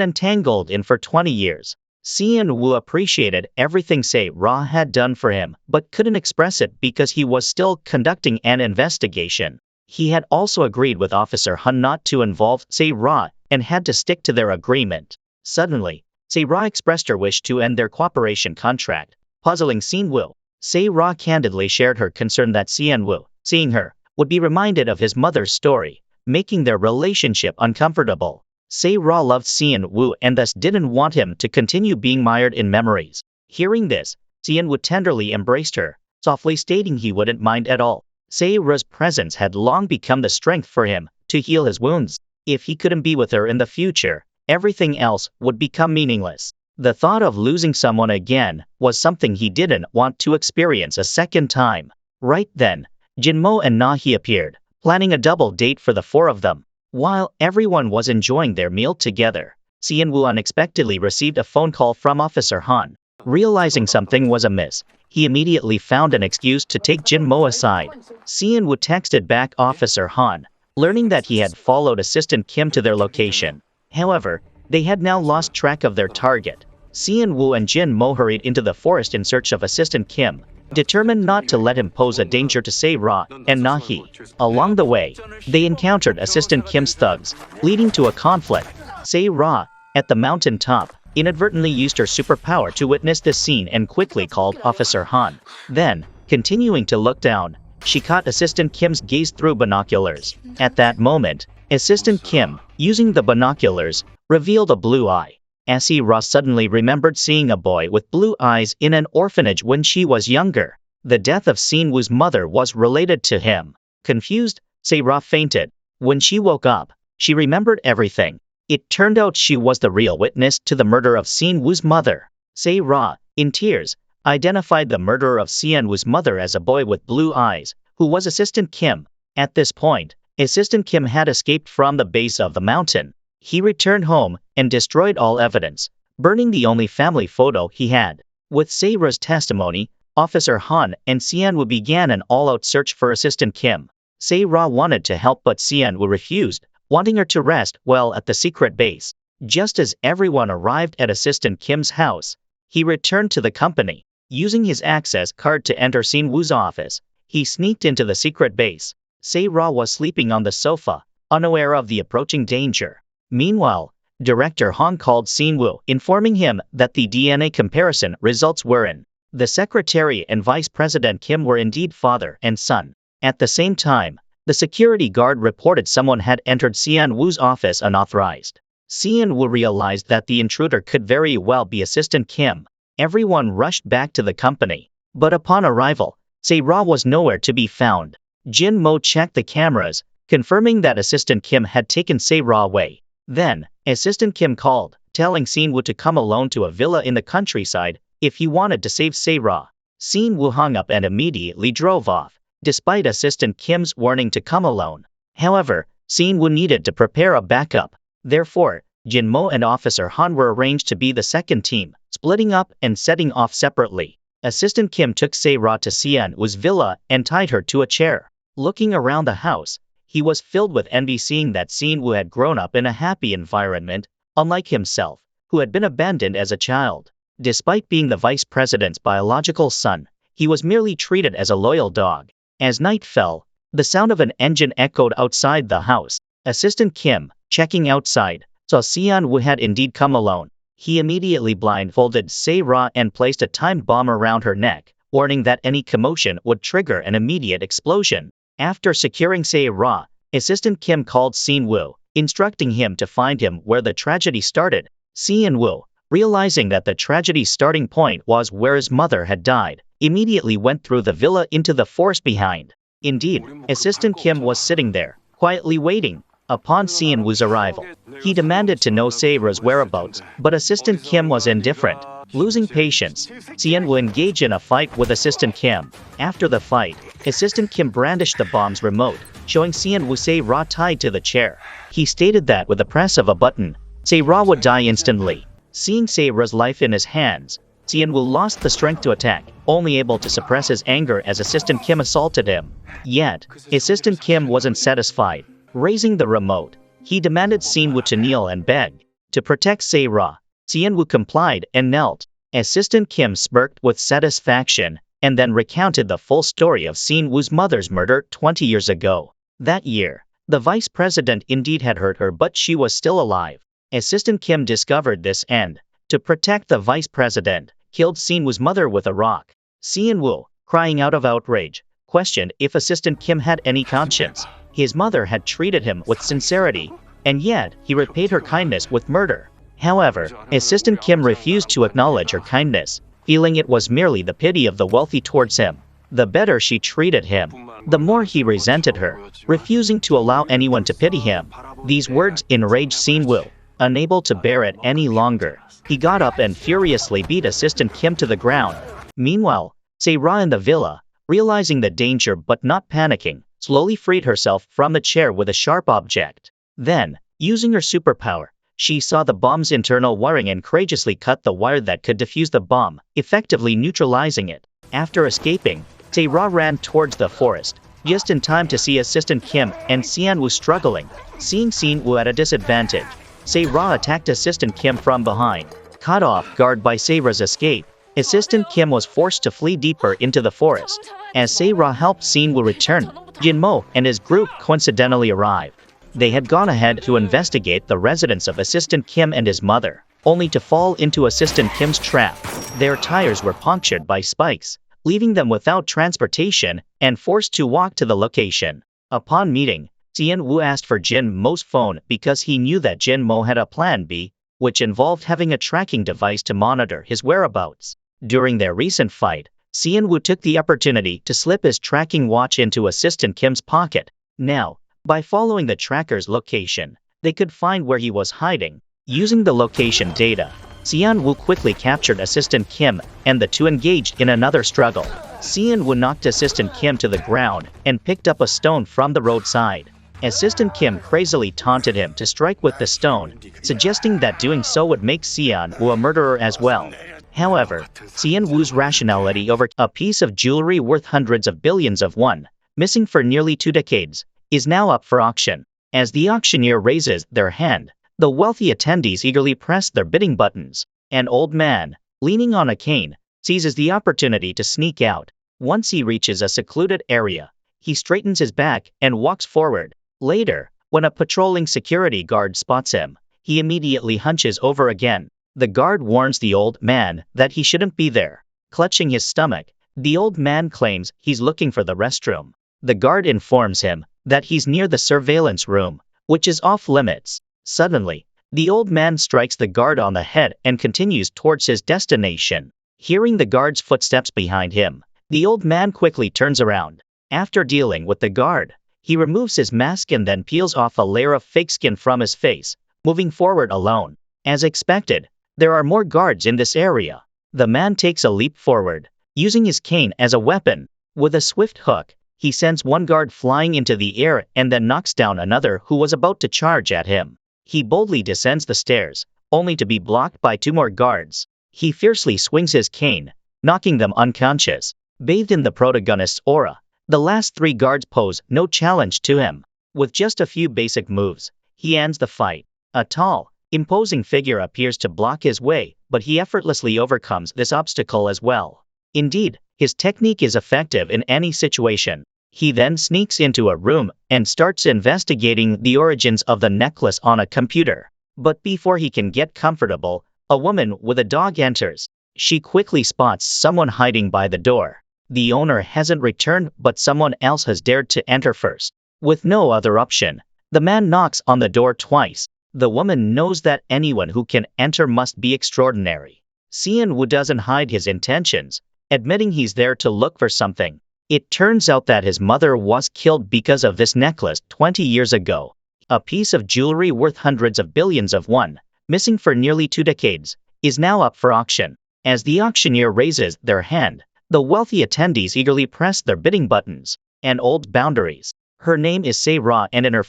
entangled in for 20 years. Seon-woo appreciated everything Se-ra had done for him, but couldn't express it because he was still conducting an investigation. He had also agreed with Officer Han not to involve Se-ra and had to stick to their agreement. Suddenly, Se-ra expressed her wish to end their cooperation contract, puzzling Seon-woo. Se-ra candidly shared her concern that Seon-woo, seeing her, would be reminded of his mother's story, making their relationship uncomfortable. Se-ra loved Seon-woo and thus didn't want him to continue being mired in memories. Hearing this, Seon-woo tenderly embraced her, softly stating he wouldn't mind at all. Se-ra's presence had long become the strength for him to heal his wounds. If he couldn't be with her in the future, everything else would become meaningless. The thought of losing someone again was something he didn't want to experience a second time. Right then, Jinmo and Na-hee appeared, planning a double date for the four of them. While everyone was enjoying their meal together, Seon-woo unexpectedly received a phone call from Officer Han. Realizing something was amiss, he immediately found an excuse to take Jinmo aside. Seon-woo texted back Officer Han, learning that he had followed Assistant Kim to their location. However, they had now lost track of their target. Seon-woo and Jinmo hurried into the forest in search of Assistant Kim, determined not to let him pose a danger to Se-ra and Na-hee. Along the way, they encountered Assistant Kim's thugs, leading to a conflict. Se-ra, at the mountain top, inadvertently used her superpower to witness this scene and quickly called Officer Han. Then, continuing to look down, she caught Assistant Kim's gaze through binoculars. At that moment, Assistant Kim, using the binoculars, revealed a blue eye. Se-ra suddenly remembered seeing a boy with blue eyes in an orphanage when she was younger. The death of Seon-woo's mother was related to him. Confused, Se-ra fainted. When she woke up, she remembered everything. It turned out she was the real witness to the murder of Seon-woo's mother. Se-ra, in tears, identified the murderer of Seon-woo's mother as a boy with blue eyes, who was Assistant Kim. At this point, Assistant Kim had escaped from the base of the mountain. He returned home and destroyed all evidence, burning the only family photo he had. With Se-ra's testimony, Officer Han and Seon-woo began an all-out search for Assistant Kim. Se-ra wanted to help but Seon-woo refused, wanting her to rest well at the secret base. Just as everyone arrived at Assistant Kim's house, he returned to the company. Using his access card to enter Seon-woo's office, he sneaked into the secret base. Se-ra was sleeping on the sofa, unaware of the approaching danger. Meanwhile, Director Hong called Sin-woo, informing him that the DNA comparison results were in. The secretary and vice president Kim were indeed father and son. At the same time, the security guard reported someone had entered Sian-woo's office unauthorized. Sian-woo realized that the intruder could very well be Assistant Kim. Everyone rushed back to the company. But upon arrival, Se-ra was nowhere to be found. Jin-mo checked the cameras, confirming that Assistant Kim had taken Se-ra away. Then, Assistant Kim called, telling Sin-woo to come alone to a villa in the countryside if he wanted to save Se-ra. Sin-woo hung up and immediately drove off, despite Assistant Kim's warning to come alone. However, Sin-woo needed to prepare a backup. Therefore, Jin-mo and Officer Han were arranged to be the second team, splitting up and setting off separately. Assistant Kim took Se-ra to Sian-woo's villa and tied her to a chair. Looking around the house, he was filled with envy seeing that Sin-woo had grown up in a happy environment, unlike himself, who had been abandoned as a child. Despite being the vice president's biological son, he was merely treated as a loyal dog. As night fell, the sound of an engine echoed outside the house. Assistant Kim, checking outside, saw Sian-woo had indeed come alone. He immediately blindfolded Se-ra and placed a timed bomb around her neck, warning that any commotion would trigger an immediate explosion. After securing Se-ra, Assistant Kim called Sin-woo, instructing him to find him where the tragedy started. Sin-woo, realizing that the tragedy's starting point was where his mother had died, immediately went through the villa into the forest behind. Indeed, Assistant Kim was sitting there, quietly waiting. Upon Sin-woo's arrival, he demanded to know Se-ra's whereabouts, but Assistant Kim was indifferent. Losing patience, Sin-woo engaged in a fight with Assistant Kim. After the fight, Assistant Kim brandished the bomb's remote, showing Sin-woo Se-ra tied to the chair. He stated that with the press of a button, Se-ra would die instantly. Seeing Se-ra's life in his hands, Sin-woo lost the strength to attack, only able to suppress his anger as Assistant Kim assaulted him. Yet, Assistant Kim wasn't satisfied. Raising the remote, he demanded Sin-woo to kneel and beg. To protect Se-ra, Sin-woo complied and knelt. Assistant Kim smirked with satisfaction, and then recounted the full story of Sin-woo's mother's murder 20 years ago. That year, the vice president indeed had hurt her, but she was still alive. Assistant Kim discovered this and, to protect the vice president, killed Sin-woo's mother with a rock. Sin-woo, crying out of outrage, questioned if Assistant Kim had any conscience. His mother had treated him with sincerity, and yet he repaid her kindness with murder. However, Assistant Kim refused to acknowledge her kindness, feeling it was merely the pity of the wealthy towards him. The better she treated him, the more he resented her, refusing to allow anyone to pity him. These words enraged Sin-woo. Unable to bear it any longer, he got up and furiously beat Assistant Kim to the ground. Meanwhile, Se-ra in the villa, realizing the danger but not panicking, slowly freed herself from the chair with a sharp object. Then, using her superpower, she saw the bomb's internal wiring and courageously cut the wire that could defuse the bomb, effectively neutralizing it. After escaping, Se-ra ran towards the forest, just in time to see Assistant Kim and Sin-woo struggling. Seeing Sin-woo at a disadvantage, Se-ra attacked Assistant Kim from behind. Caught off guard by Se-ra's escape, Assistant Kim was forced to flee deeper into the forest. As Se-ra helped Sin-woo return, Jin-mo and his group coincidentally arrived. They had gone ahead to investigate the residence of Assistant Kim and his mother, only to fall into Assistant Kim's trap. Their tires were punctured by spikes, leaving them without transportation and forced to walk to the location. Upon meeting, Sin-woo asked for Jin-mo's phone because he knew that Jin-mo had a plan B, which involved having a tracking device to monitor his whereabouts. During their recent fight, Sin-woo took the opportunity to slip his tracking watch into Assistant Kim's pocket. Now, by following the tracker's location, they could find where he was hiding. Using the location data, Sin-woo quickly captured Assistant Kim, and the two engaged in another struggle. Sin-woo knocked Assistant Kim to the ground and picked up a stone from the roadside. Assistant Kim crazily taunted him to strike with the stone, suggesting that doing so would make Sin-woo a murderer as well. However, Sin-woo's rationality over a piece of jewelry worth hundreds of billions of won, missing for nearly 2 decades, is now up for auction. As the auctioneer raises their hand, the wealthy attendees eagerly press their bidding buttons. An old man, leaning on a cane, seizes the opportunity to sneak out. Once he reaches a secluded area, he straightens his back and walks forward. Later, When a patrolling security guard spots him, he immediately hunches over again. The guard warns the old man that he shouldn't be there. Clutching his stomach, the old man claims he's looking for the restroom. The guard informs him that he's near the surveillance room, which is off limits. Suddenly, the old man strikes the guard on the head and continues towards his destination. Hearing the guard's footsteps behind him, the old man quickly turns around. After dealing with the guard, he removes his mask and then peels off a layer of fake skin from his face, moving forward alone. As expected, there are more guards in this area. The man takes a leap forward, using his cane as a weapon. With a swift hook, he sends one guard flying into the air and then knocks down another who was about to charge at him. He boldly descends the stairs, only to be blocked by 2 more guards. He fiercely swings his cane, knocking them unconscious. Bathed in the protagonist's aura, the last 3 guards pose no challenge to him. With just a few basic moves, he ends the fight. A tall, imposing figure appears to block his way, but he effortlessly overcomes this obstacle as well. Indeed, his technique is effective in any situation. He then sneaks into a room and starts investigating the origins of the necklace on a computer. But before he can get comfortable, a woman with a dog enters. She quickly spots someone hiding by the door. The owner hasn't returned, but someone else has dared to enter first. With no other option, the man knocks on the door twice. The woman knows that anyone who can enter must be extraordinary. Sean Woo doesn't hide his intentions, admitting he's there to look for something. It turns out that his mother was killed because of this necklace 20 years ago. A piece of jewelry worth hundreds of billions of won, missing for nearly 2 decades, is now up for auction. As the auctioneer raises their hand, the wealthy attendees eagerly press their bidding buttons. An old boundaries. Her name is Se Ra, and in her